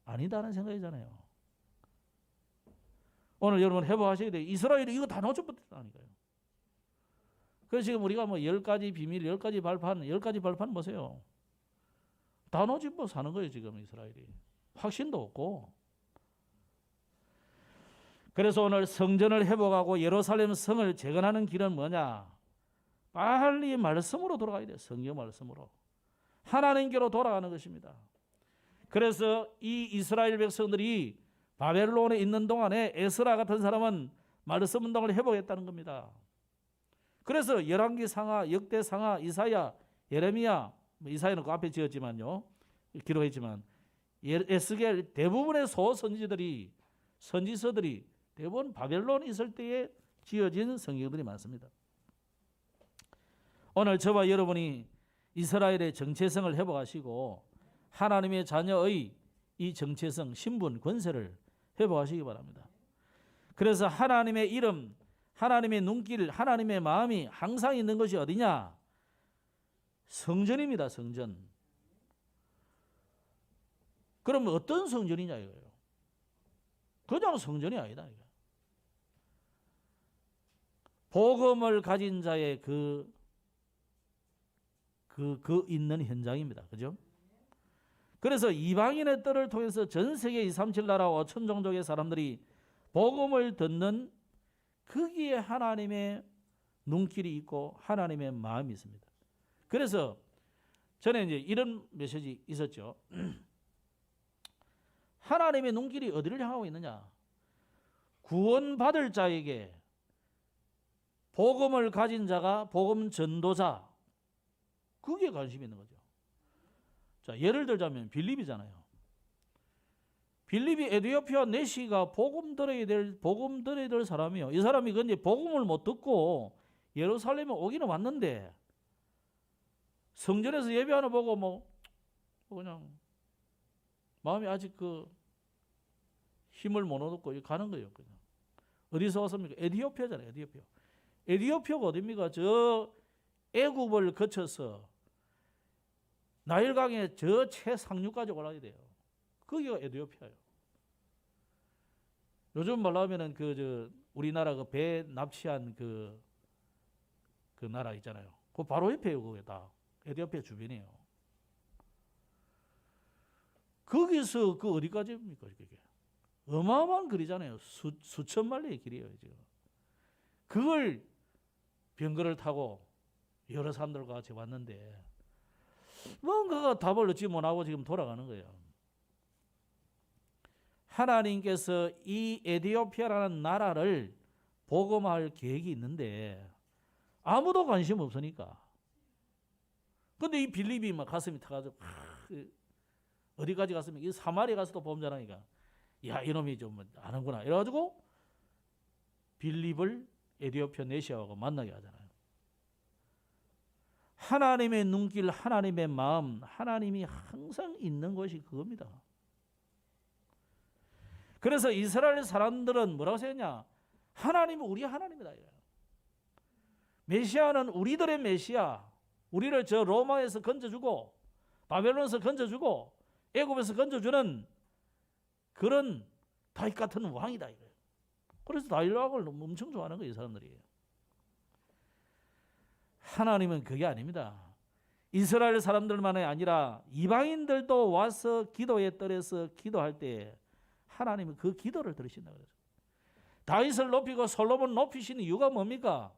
[SPEAKER 1] 아니다는 생각이잖아요. 오늘 여러분 회복하셔야 돼요. 이스라엘이 이거 다 놓쳐버렸다니까요. 그래서 지금 우리가 뭐 10가지 비밀, 10가지 발판 보세요. 다 놓치고 사는 거예요, 지금 이스라엘이. 확신도 없고. 그래서 오늘 성전을 회복하고 예루살렘 성을 재건하는 길은 뭐냐? 빨리 말씀으로 돌아가야 돼요. 성경 말씀으로. 하나님께로 돌아가는 것입니다. 그래서 이 이스라엘 백성들이 바벨론에 있는 동안에 에스라 같은 사람은 말씀 운동을 회복했다는 겁니다. 그래서 열왕기 상하, 역대 상하, 이사야, 예레미야, 이사야는 그 앞에 지었지만요. 기록했지만 에스겔 대부분의 선지서들이 대부분 바벨론에 있을 때에 지어진 성경들이 많습니다. 오늘 저와 여러분이 이스라엘의 정체성을 회복하시고 하나님의 자녀의 이 정체성, 신분, 권세를 회복하시기 바랍니다. 그래서 하나님의 이름, 하나님의 눈길, 하나님의 마음이 항상 있는 것이 어디냐? 성전입니다. 성전. 그럼 어떤 성전이냐 이거예요. 그냥 성전이 아니다. 복음을 가진 자의 그 있는 현장입니다. 그죠? 그래서 이방인의 뜰을 통해서 전 세계 237나라 5천 종족의 사람들이 복음을 듣는 거기에 하나님의 눈길이 있고 하나님의 마음이 있습니다. 그래서 전에 이제 이런 메시지 있었죠. 하나님의 눈길이 어디를 향하고 있느냐? 구원받을 자에게 복음을 가진 자가 복음 전도자, 거기에 관심이 있는 거죠. 자, 예를 들자면 빌립이잖아요. 빌립이 에티오피아 내시가 복음 들어야 될 사람이요. 이 사람이 근데 복음을 못 듣고 예루살렘에 오기는 왔는데 성전에서 예배하는 보고 뭐 그냥 마음이 아직 그 힘을 못 얻고 가는 거예요. 그냥. 어디서 왔습니까? 에티오피아잖아요. 에티오피아. 에티오피아가 어디입니까? 저 애굽을 거쳐서 나일강의 저 최상류까지 올라야 돼요. 거기가 에티오피아예요. 요즘 말로 하면은 우리나라 그 배 납치한 그 나라 있잖아요. 그 바로 옆에요. 그게 다 에티오피아 주변이에요. 거기서 그 어디까지입니까? 그게 어마어마한 거리잖아요. 수천 마리의 길이에요. 지금. 그걸 병거를 타고 여러 사람들과 같이 왔는데 뭔가가 답을 얻지 못하고 지금 돌아가는 거예요. 하나님께서 이 에티오피아라는 나라를 복음할 계획이 있는데 아무도 관심 없으니까. 근데 이 빌립이 막 가슴이 타가지고 어디까지 갔으면 이 사마리아 가서도 보험 잘하니까 야 이놈이 좀 아는구나 이래가지고 빌립을 에티오피아 내시아하고 만나게 하잖아요. 하나님의 눈길, 하나님의 마음, 하나님이 항상 있는 것이 그겁니다. 그래서 이스라엘 사람들은 뭐라고 생각하냐? 하나님은 우리 하나님이다. 메시아는 우리들의 메시아. 우리를 저 로마에서 건져주고 바벨론에서 건져주고 애굽에서 건져주는 그런 다윗 같은 왕이다. 그래서 다윗왕을 엄청 좋아하는 거예요. 이 사람들이. 하나님은 그게 아닙니다. 이스라엘 사람들만이 아니라 이방인들도 와서 기도의 뜰에서 기도할 때 하나님은 그 기도를 들으신다 그래서 다윗을 높이고 솔로몬을 높이신 이유가 뭡니까?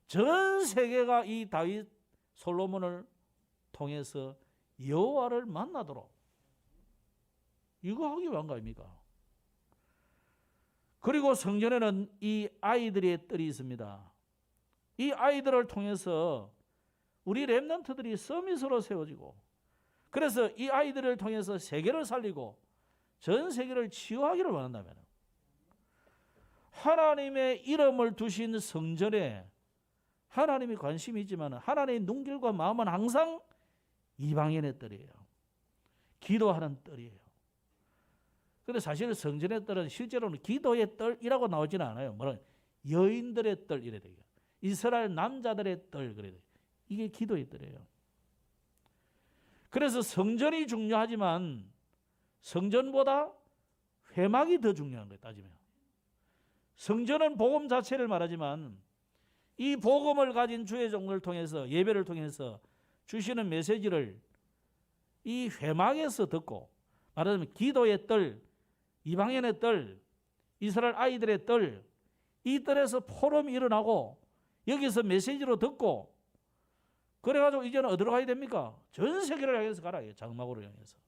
[SPEAKER 1] 전 세계가 이 다윗 솔로몬을 통해서 여호와를 만나도록 이거 하기 위한 거 아닙니까? 그리고 성전에는 이 아이들의 뜰이 있습니다. 이 아이들을 통해서 우리 렘넌트들이 서밋으로 세워지고 그래서 이 아이들을 통해서 세계를 살리고 전 세계를 치유하기를 원한다면 하나님의 이름을 두신 성전에 하나님이 관심이 있지만 하나님의 눈길과 마음은 항상 이방인의 뜰이에요. 기도하는 뜰이에요. 그런데 사실 성전의 뜰은 실제로는 기도의 뜰이라고 나오지는 않아요. 뭐라 여인들의 뜰 이래 돼요. 이스라엘 남자들의 뜰 그래 돼요. 이게 기도의 뜰이에요. 그래서 성전이 중요하지만 성전보다 회막이 더 중요한 거예요. 따지면. 성전은 복음 자체를 말하지만 이 복음을 가진 주의 종을 통해서 예배를 통해서 주시는 메시지를 이 회막에서 듣고 말하자면 기도의 뜰, 이방인의 뜰, 이스라엘 아이들의 뜰, 이 뜰에서 포럼이 일어나고 여기서 메시지로 듣고 그래가지고 이제는 어디로 가야 됩니까? 전 세계를 향해서 가라. 장막으로 향해서.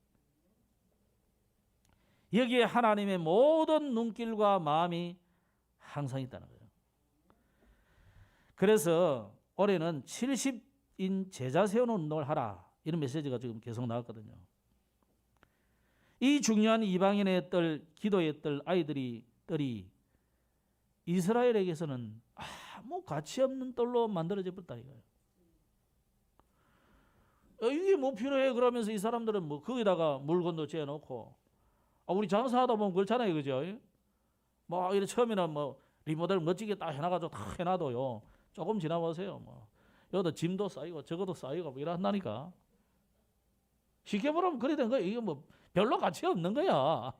[SPEAKER 1] 여기에 하나님의 모든 눈길과 마음이 항상 있다는 거예요. 그래서 올해는 70인 제자 세우는 운동을 하라. 이런 메시지가 지금 계속 나왔거든요. 이 중요한 이방인의 뜰, 기도의 뜰, 아이들이 뜰이 이스라엘에게서는 아무 가치 없는 뜰로 만들어져 버렸다 이거예요. 이게 뭐 필요해 그러면서 이 사람들은 뭐 거기다가 물건도 재놓고 우리 장사하다 보면 그렇잖아요, 그죠? 뭐 이래 처음에는 뭐 리모델 멋지게 딱 해놔가지고 다 해놔도요. 조금 지나보세요. 뭐 여기다 짐도 쌓이고 저것도 쌓이고 뭐 이런다니까. 쉽게 말하면 그래 된 거야. 이게 뭐 별로 가치 없는 거야.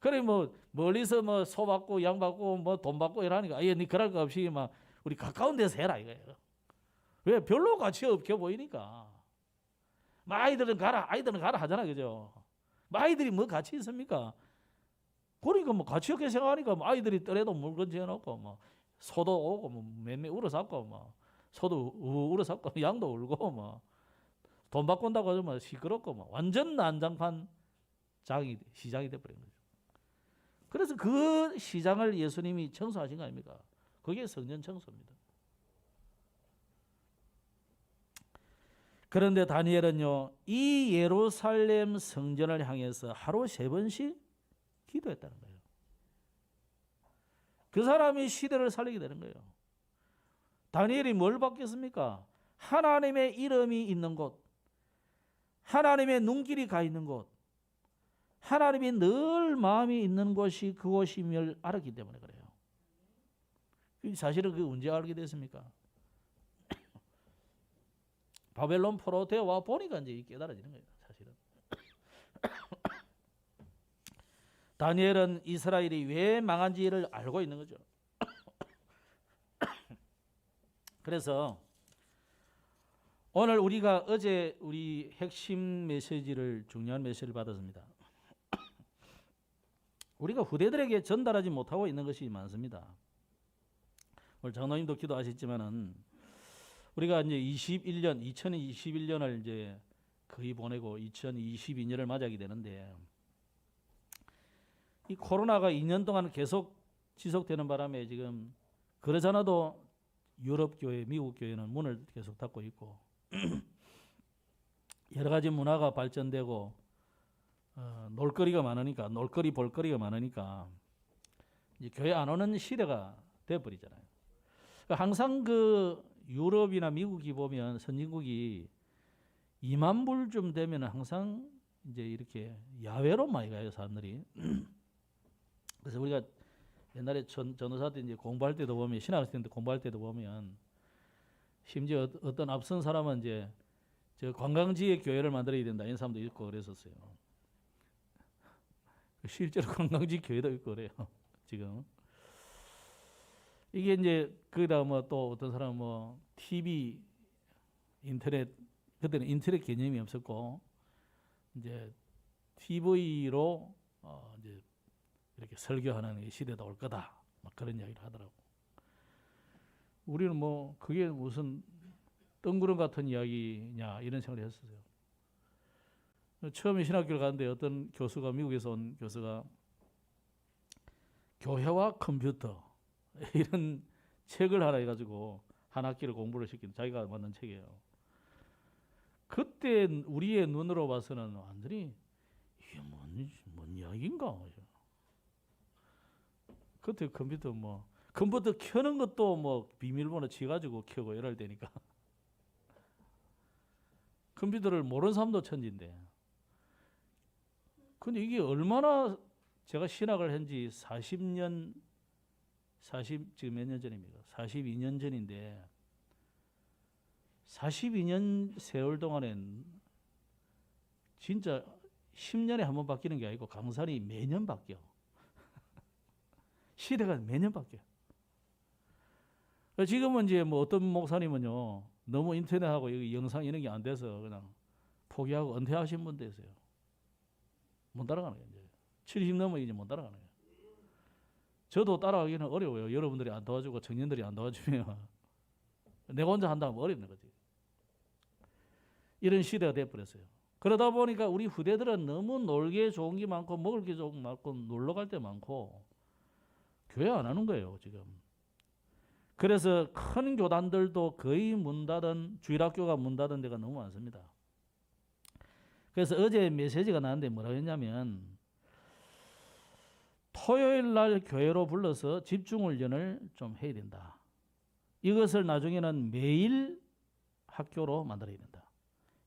[SPEAKER 1] 그래 뭐 멀리서 뭐 소 받고 양 받고 뭐 돈 받고 이러니까 니 그럴 거 없이 막 우리 가까운 데서 해라 이거예요. 왜? 별로 가치 없게 보이니까. 아이들은 가라 하잖아, 그죠? 아이들이 뭐 가치 있습니까? 그러니까 뭐 가치 없게 생각하니까 뭐 아이들이 떨에도 물건 지어놓고 뭐 소도 오고 뭐 매매 울어잡고 뭐 소도 울어잡고 양도 울고 뭐 돈 받고 온다고 하면 뭐 시끄럽고 뭐 완전 난장판 시장이 돼버린 거죠. 그래서 그 시장을 예수님이 청소하신 거 아닙니까? 그게 성전 청소입니다. 그런데 다니엘은요, 이 예루살렘 성전을 향해서 하루 3번씩 기도했다는 거예요. 그 사람이 시대를 살리게 되는 거예요. 다니엘이 뭘 받겠습니까? 하나님의 이름이 있는 곳, 하나님의 눈길이 가 있는 곳, 하나님이 늘 마음이 있는 곳이 그곳임을 알았기 때문에 그래요. 사실은 그게 언제 알게 됐습니까? 바벨론 포로 되어 와 보니까 이제 깨달아지는 거예요, 사실은. 다니엘은 이스라엘이 왜 망한지를 알고 있는 거죠. 그래서 오늘 우리가 어제 우리 핵심 메시지를 중요한 메시지를 받았습니다. 우리가 후대들에게 전달하지 못하고 있는 것이 많습니다. 오늘 장로님도 기도하셨지만은 우리가 이제 2021년을 이제 거의 보내고 2022년을 맞이하게 되는데 이 코로나가 2년 동안 계속 지속되는 바람에 지금 그러잖아도 유럽 교회, 미국 교회는 문을 계속 닫고 있고 여러 가지 문화가 발전되고 놀거리가 많으니까 놀거리 볼거리가 많으니까 이제 교회 안 오는 시대가 돼버리잖아요. 항상 그 유럽이나 미국이 보면 선진국이 2만 불쯤 되면 항상 이제 이렇게 야외로 많이 가요, 사람들이. 그래서 우리가 옛날에 전도사 때 이제 공부할 때도 보면 신학생 때 공부할 때도 보면 심지어 어떤 앞선 사람은 이제 저 관광지에 교회를 만들어야 된다 이런 사람도 있고 그랬었어요. 실제로 관광지 교회도 있고 그래요. 지금 이게 이제 거기다 뭐 또 어떤 사람은 뭐 TV, 인터넷 그때는 인터넷 개념이 없었고 이제 TV로 이제 이렇게 설교하는 시대도 올 거다. 막 그런 이야기를 하더라고. 우리는 뭐 그게 무슨 뜬구름 같은 이야기냐 이런 생각을 했었어요. 처음에 신학교를 갔는데 어떤 교수가 미국에서 온 교수가 교회와 컴퓨터 이런 책을 하라 해가지고 한 학기를 공부를 시킨 자기가 만든 책이에요. 그때 우리의 눈으로 봐서는 완전히 이게 뭔 이야기인가? 그때 컴퓨터 켜는 것도 뭐 비밀번호 치가지고 켜고 이럴 때니까 컴퓨터를 모르는 사람도 천지인데. 근데 이게 얼마나 제가 신학을 한 지 40년, 지금 몇 년 전입니까? 42년 전인데 42년 세월 동안엔 진짜 10년에 한 번 바뀌는 게 아니고 강산이 매년 바뀌어. 시대가 매년 바뀌어. 지금은 이제 뭐 어떤 목사님은요 너무 인터넷하고 여기 영상 이런 게 안 돼서 그냥 포기하고 은퇴하신 분도 있어요. 못 따라가는 거예요. 이제 70 넘어 이제 못 따라가는 거예요. 저도 따라가기는 어려워요. 여러분들이 안 도와주고 청년들이 안 도와주면 내가 혼자 한다면 어렵는 거지. 이런 시대가 돼버렸어요. 그러다 보니까 우리 후대들은 너무 놀기 좋은 게 많고 먹을 게 좋은 게 많고 놀러 갈 때 많고 교회 안 하는 거예요 지금. 그래서 큰 교단들도 거의 문 닫은 주일학교가 문 닫은 데가 너무 많습니다. 그래서 어제 메시지가 나왔는데 뭐라고 했냐면 토요일 날 교회로 불러서 집중훈련을 좀 해야 된다. 이것을 나중에는 매일 학교로 만들어야 된다.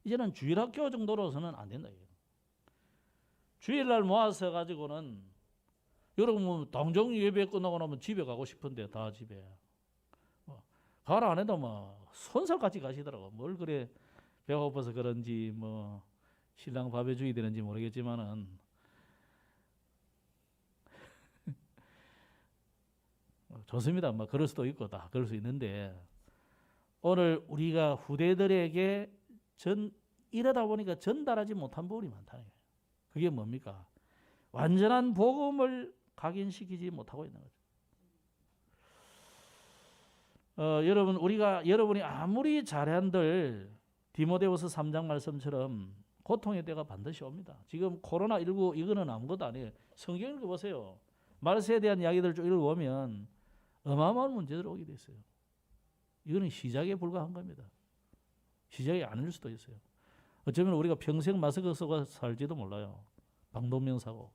[SPEAKER 1] 이제는 주일학교 정도로서는 안 된다. 주일날 모아서 가지고는 여러분 뭐 당정 예배 끝나고 나면 집에 가고 싶은데 다 집에 가라 안 해도 뭐 손살같이 가시더라고. 뭘 그래 배가 고파서 그런지 뭐 신랑 밥에 주의 되는지 모르겠지만은 좋습니다. 뭐 그럴 수도 있고 다 그럴 수 있는데 오늘 우리가 후대들에게 이러다 보니까 전달하지 못한 부분이 많다는 거예요. 그게 뭡니까? 완전한 복음을 각인시키지 못하고 있는 거죠. 여러분이 아무리 잘한들 디모데후서 3장 말씀처럼 고통의 때가 반드시 옵니다. 지금 코로나19 이거는 아무것도 아니에요. 성경 읽어보세요. 말세에 대한 이야기들 쭉 읽어보면 어마어마한 문제들이 오게 돼 있어요. 이거는 시작에 불과한 겁니다. 시작이 아닐 수도 있어요. 어쩌면 우리가 평생 마스크 쓰고 살지도 몰라요. 방독면 사고.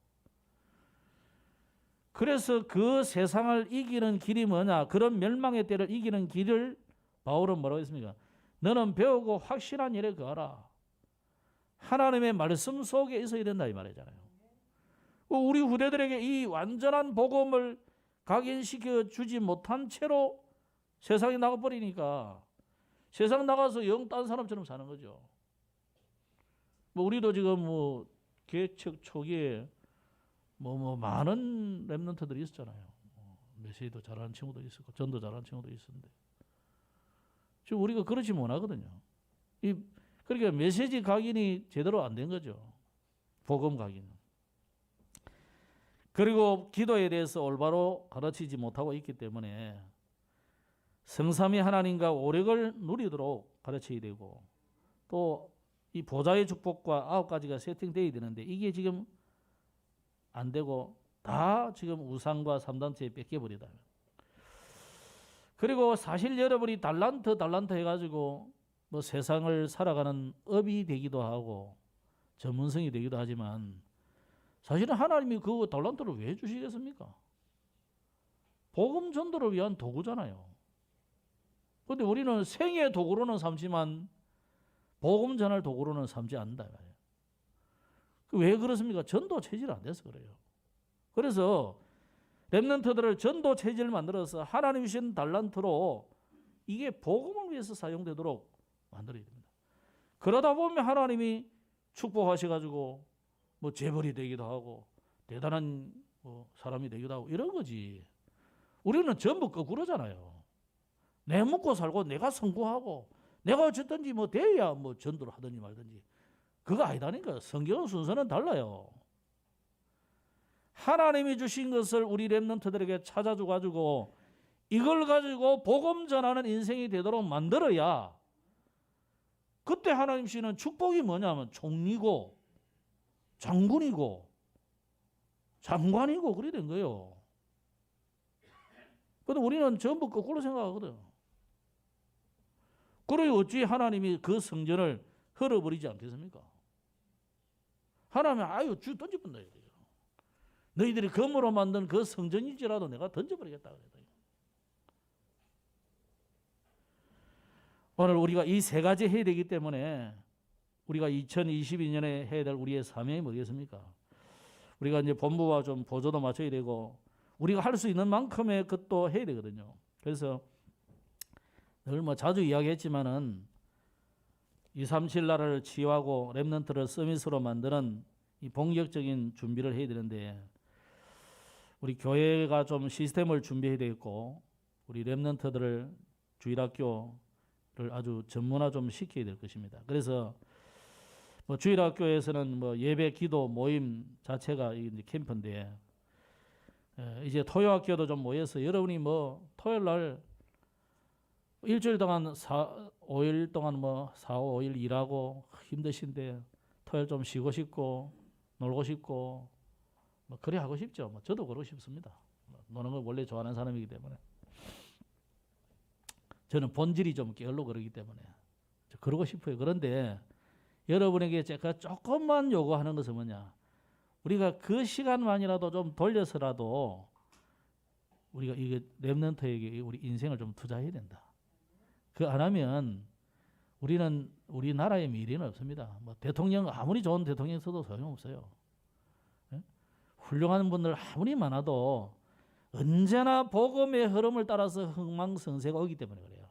[SPEAKER 1] 그래서 그 세상을 이기는 길이 뭐냐? 그런 멸망의 때를 이기는 길을 바울은 뭐라고 했습니까? 너는 배우고 확실한 일에 거하라. 하나님의 말씀 속에 있어야 된다 이 말이잖아요. 우리 후대들에게 이 완전한 복음을 각인시켜 주지 못한 채로 세상에 나가버리니까 세상 나가서 영 딴 사람처럼 사는 거죠. 우리도 지금 개척 초기에 많은 랩런트들이 있었잖아요. 메시지도 잘하는 친구도 있었고 전도 잘하는 친구도 있었는데 지금 우리가 그렇지 못하거든요. 그러니까 메시지 각인이 제대로 안 된 거죠. 복음 각인은. 그리고 기도에 대해서 올바로 가르치지 못하고 있기 때문에 성삼위 하나님과 오력을 누리도록 가르쳐야 되고 또 이 보좌의 축복과 9가지가 세팅되어야 되는데 이게 지금 안 되고 다 지금 우상과 3단체에 뺏겨버리다. 그리고 사실 여러분이 달란트 해가지고 세상을 살아가는 업이 되기도 하고 전문성이 되기도 하지만 사실은 하나님이 그 달란트를 왜 주시겠습니까? 복음 전도를 위한 도구잖아요. 그런데 우리는 생의 도구로는 삼지만 복음 전할 도구로는 삼지 않는다. 왜 그렇습니까? 전도 체질이 안 돼서 그래요. 그래서 랩런트들을 전도 체질을 만들어서 하나님이 주신 달란트로 이게 복음을 위해서 사용되도록 만들어야 됩니다. 그러다 보면 하나님이 축복하셔가지고 재벌이 되기도 하고 대단한 사람이 되기도 하고 이런 거지. 우리는 전부 거꾸로잖아요. 내 먹고 살고 내가 성공하고 내가 어쨌든지 돼야 전도를 하든지 말든지 그거 아니다니까. 성경 순서는 달라요. 하나님이 주신 것을 우리 랩런트들에게 찾아줘가지고 이걸 가지고 복음 전하는 인생이 되도록 만들어야 그때 하나님 주시는 축복이 뭐냐면 총리고 장군이고 장관이고 그래 된 거예요. 그런데 우리는 전부 거꾸로 생각하거든. 그러니 어찌 하나님이 그 성전을 헐어버리지 않겠습니까? 하나님이 던져본다 이거예요. 너희들이 금으로 만든 그 성전일지라도 내가 던져버리겠다 그랬다. 오늘 우리가 이 세 가지 해야 되기 때문에 우리가 2022년에 해야 될 우리의 사명이 뭐겠습니까? 우리가 이제 본부와 좀 보조도 맞춰야 되고 우리가 할 수 있는 만큼의 것도 해야 되거든요. 그래서 늘 자주 이야기했지만은 237 나라를 치유하고 랩런트를 서밋으로 만드는 이 본격적인 준비를 해야 되는데 우리 교회가 좀 시스템을 준비해야 되겠고 우리 랩런트들을 주일학교를 아주 전문화 좀 시켜야 될 것입니다. 그래서 주일학교에서는 예배, 기도, 모임 자체가 이제 캠프인데 이제 토요학교도 좀 모여서 여러분이 토요일 날 일주일 동안 5일 동안 4, 5일 일하고 힘드신데 토요일 좀 쉬고 싶고 놀고 싶고 그래 하고 싶죠. 저도 그러고 싶습니다. 노는 걸 원래 좋아하는 사람이기 때문에 저는 본질이 좀 게을러 그러기 때문에 그러고 싶어요. 그런데 여러분에게 제가 조금만 요구하는 것은 뭐냐? 우리가 그 시간만이라도 좀 돌려서라도 우리가 이게 랩런트에게 우리 인생을 좀 투자해야 된다. 그 안 하면 우리는 우리나라의 미래는 없습니다. 대통령 아무리 좋은 대통령 있어도 소용없어요. 예? 훌륭한 분들 아무리 많아도 언제나 복음의 흐름을 따라서 흥망성쇠가 오기 때문에 그래요.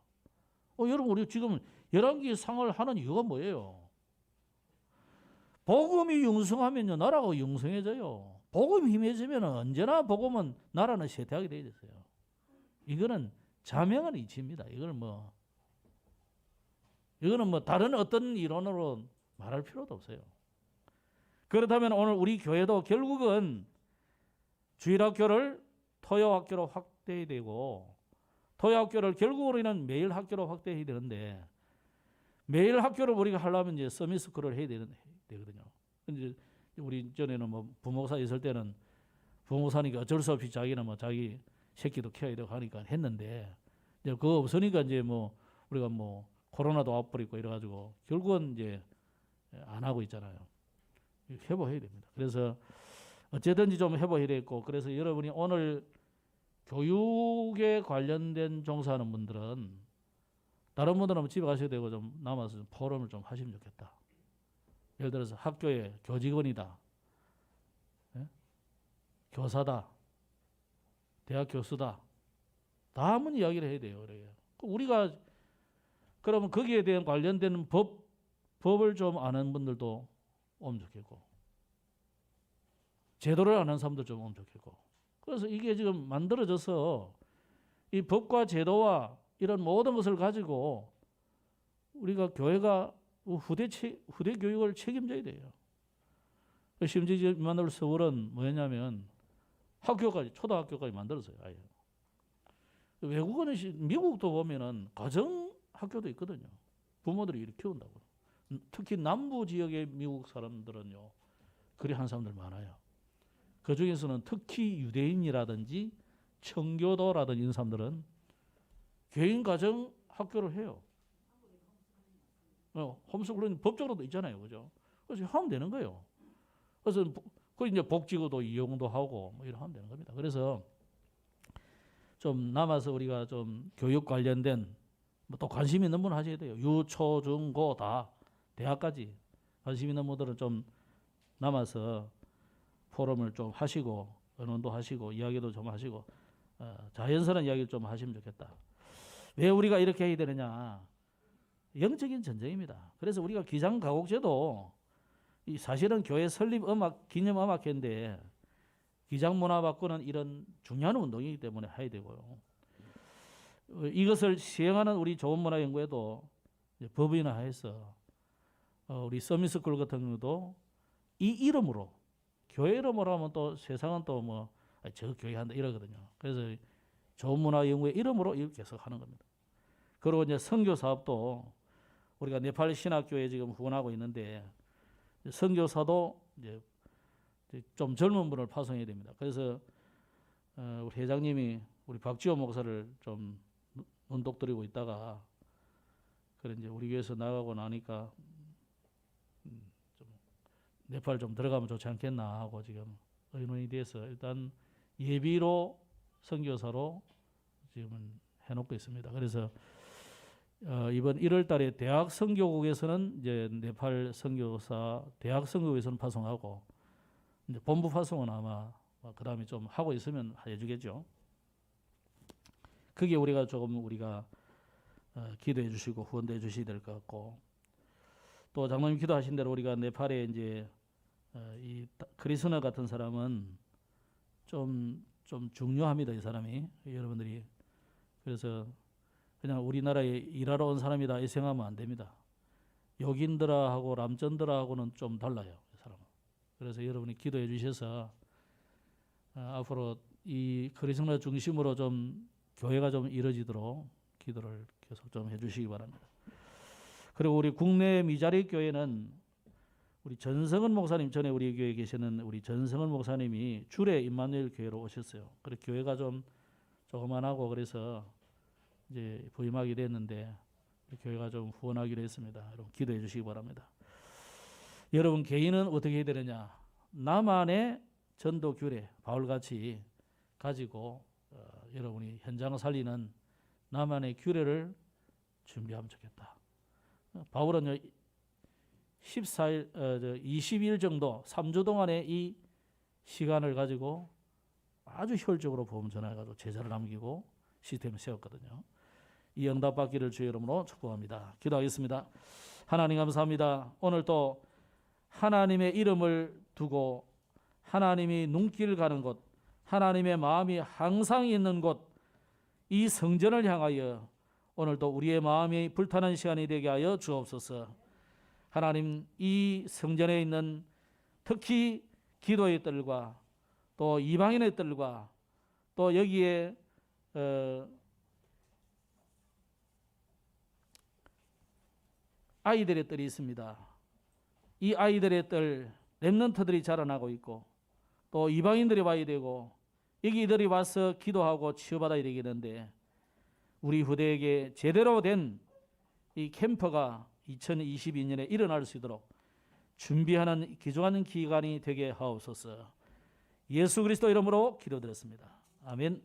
[SPEAKER 1] 여러분 우리 지금 11기 상을 하는 이유가 뭐예요? 복음이 융성하면요 나라가 융성해져요. 복음이 힘해지면 언제나 복음은 나라는 쇠퇴하게 되어 있어요. 이거는 자명한 이치입니다. 이거는 뭐 다른 어떤 이론으로 말할 필요도 없어요. 그렇다면 오늘 우리 교회도 결국은 주일학교를 토요학교로 확대해야 되고, 토요학교를 결국 우리는 매일 학교로 확대해야 되는데, 매일 학교를 우리가 하려면 이제 서밋스쿨을 해야 되거든요. 이제 우리 전에는 뭐 부목사 있을 때는 부목사니까 어쩔 수 없이 자기는 뭐 자기 새끼도 키워야 되고 하니까 했는데, 이제 그거 없으니까 이제 뭐 우리가 뭐 코로나도 와버리고 이래가지고 결국은 이제 안 하고 있잖아요. 회복해야 됩니다. 그래서 어쨌든지 좀 회복해야 되겠고, 그래서 여러분이 오늘 교육에 관련된 종사하는 분들은, 다른 분들은 집에 가셔야 되고 좀 남아서 좀 포럼을 좀 하시면 좋겠다. 예를 들어서 학교의 교직원이다, 예? 교사다, 대학 교수다, 다 한번 이야기를 해야 돼요. 그래요. 우리가 그러면 거기에 대한 관련된 법을 좀 아는 분들도 오면 좋겠고, 제도를 아는 사람도 좀 오면 좋겠고. 그래서 이게 지금 만들어져서 이 법과 제도와 이런 모든 것을 가지고 우리가 교회가 후대 교육을 책임져야 돼요. 심지어 만들 서울은 뭐였냐면 학교까지, 초등학교까지 만들었어요. 아예. 외국은, 미국도 보면은 가정 학교도 있거든요. 부모들이 이렇게 키운다고. 특히 남부 지역의 미국 사람들은요, 그리 한 사람들 많아요. 그 중에서는 특히 유대인이라든지 청교도라든지 이런 사람들은 개인 가정 학교를 해요. 홈스쿨은 법적으로도 있잖아요, 그죠? 그래서 하면 되는 거예요. 그래서 그 이제 복지고도 이용도 하고 뭐 이런 하면 되는 겁니다. 그래서 좀 남아서 우리가 좀 교육 관련된 뭐 또 관심 있는 분 하셔야 돼요. 유초, 중, 고 다 대학까지 관심 있는 분들은 좀 남아서 포럼을 좀 하시고 언론도 하시고 이야기도 좀 하시고 자연스러운 이야기를 좀 하시면 좋겠다. 왜 우리가 이렇게 해야 되느냐? 영적인 전쟁입니다. 그래서 우리가 기장가곡제도 이 사실은 교회 설립 음악 기념 음악회인데 기장문화 바꾸는 이런 중요한 운동이기 때문에 해야 되고요. 이것을 시행하는 우리 좋은문화연구회도 법인화해서 우리 서밋스쿨 같은 경우도 이 이름으로, 교회 이름으로 하면 또 세상은 또 뭐 저 교회 한다 이러거든요. 그래서 좋은문화연구회 이름으로 이렇게 계속 하는 겁니다. 그리고 이제 선교 사업도 우리가 네팔 신학교에 지금 후원하고 있는데, 선교사도 이제 좀 젊은 분을 파송해야 됩니다. 그래서 우리 회장님이 우리 박지호 목사를 좀 눈독 들이고 있다가, 그래 이제 우리 교회에서 나가고 나니까 좀 네팔 좀 들어가면 좋지 않겠나 하고 지금 의논이 돼서 일단 예비로 선교사로 지금은 해놓고 있습니다. 그래서 이번 1월 달에 대학 선교국에서는 이제 네팔 선교사 대학 선교국에서는 파송하고, 이제 본부 파송은 아마 그 다음에 좀 하고 있으면 해주겠죠. 그게 우리가 기도해 주시고 후원해 주셔야 될 것 같고, 또 장로님 기도하신 대로 우리가 네팔에 이제 이 크리스너 같은 사람은 좀 중요합니다. 이 사람이 여러분들이. 그래서 그냥 우리나라에 일하러 온 사람이다 이 생각하면 안 됩니다. 여긴들하고 람전들하고는 좀 달라요, 이 사람은. 그래서 여러분이 기도해 주셔서 앞으로 이 크리스너 중심으로 좀 교회가 좀 이루어지도록 기도를 계속 좀 해주시기 바랍니다. 그리고 우리 국내 미자리 교회는 우리 전성은 목사님, 전에 우리 교회에 계시는 우리 전성은 목사님이 주례 임마누엘 교회로 오셨어요. 그래서 교회가 좀 조그만하고 그래서 이제 부임하게 됐는데 교회가 좀 후원하기로 했습니다. 여러분 기도해 주시기 바랍니다. 여러분 개인은 어떻게 해야 되느냐? 나만의 전도 규례 바울같이 가지고 여러분이 현장을 살리는 나만의 규례를 준비하면 좋겠다. 바울은 20일 정도 3주 동안의 이 시간을 가지고 아주 효율적으로 복음 전해가지고 제자를 남기고 시스템을 세웠거든요. 이 응답받기를 주의 이름으로 축복합니다. 기도하겠습니다. 하나님 감사합니다. 오늘 또 하나님의 이름을 두고 하나님이 눈길 가는 곳, 하나님의 마음이 항상 있는 곳, 이 성전을 향하여 오늘도 우리의 마음이 불타는 시간이 되게 하여 주옵소서. 하나님, 이 성전에 있는 특히 기도의 뜰과 또 이방인의 뜰과 또 여기에 아이들의 뜰이 있습니다. 이 아이들의 뜰, 렘넌트들이 자라나고 있고 또 이방인들이 와야 되고 여기들이 와서 기도하고 치유받아야 되겠는데 우리 후대에게 제대로 된 이 캠프가 2022년에 일어날 수 있도록 준비하는 귀중한 기간이 되게 하옵소서. 예수 그리스도 이름으로 기도드렸습니다. 아멘.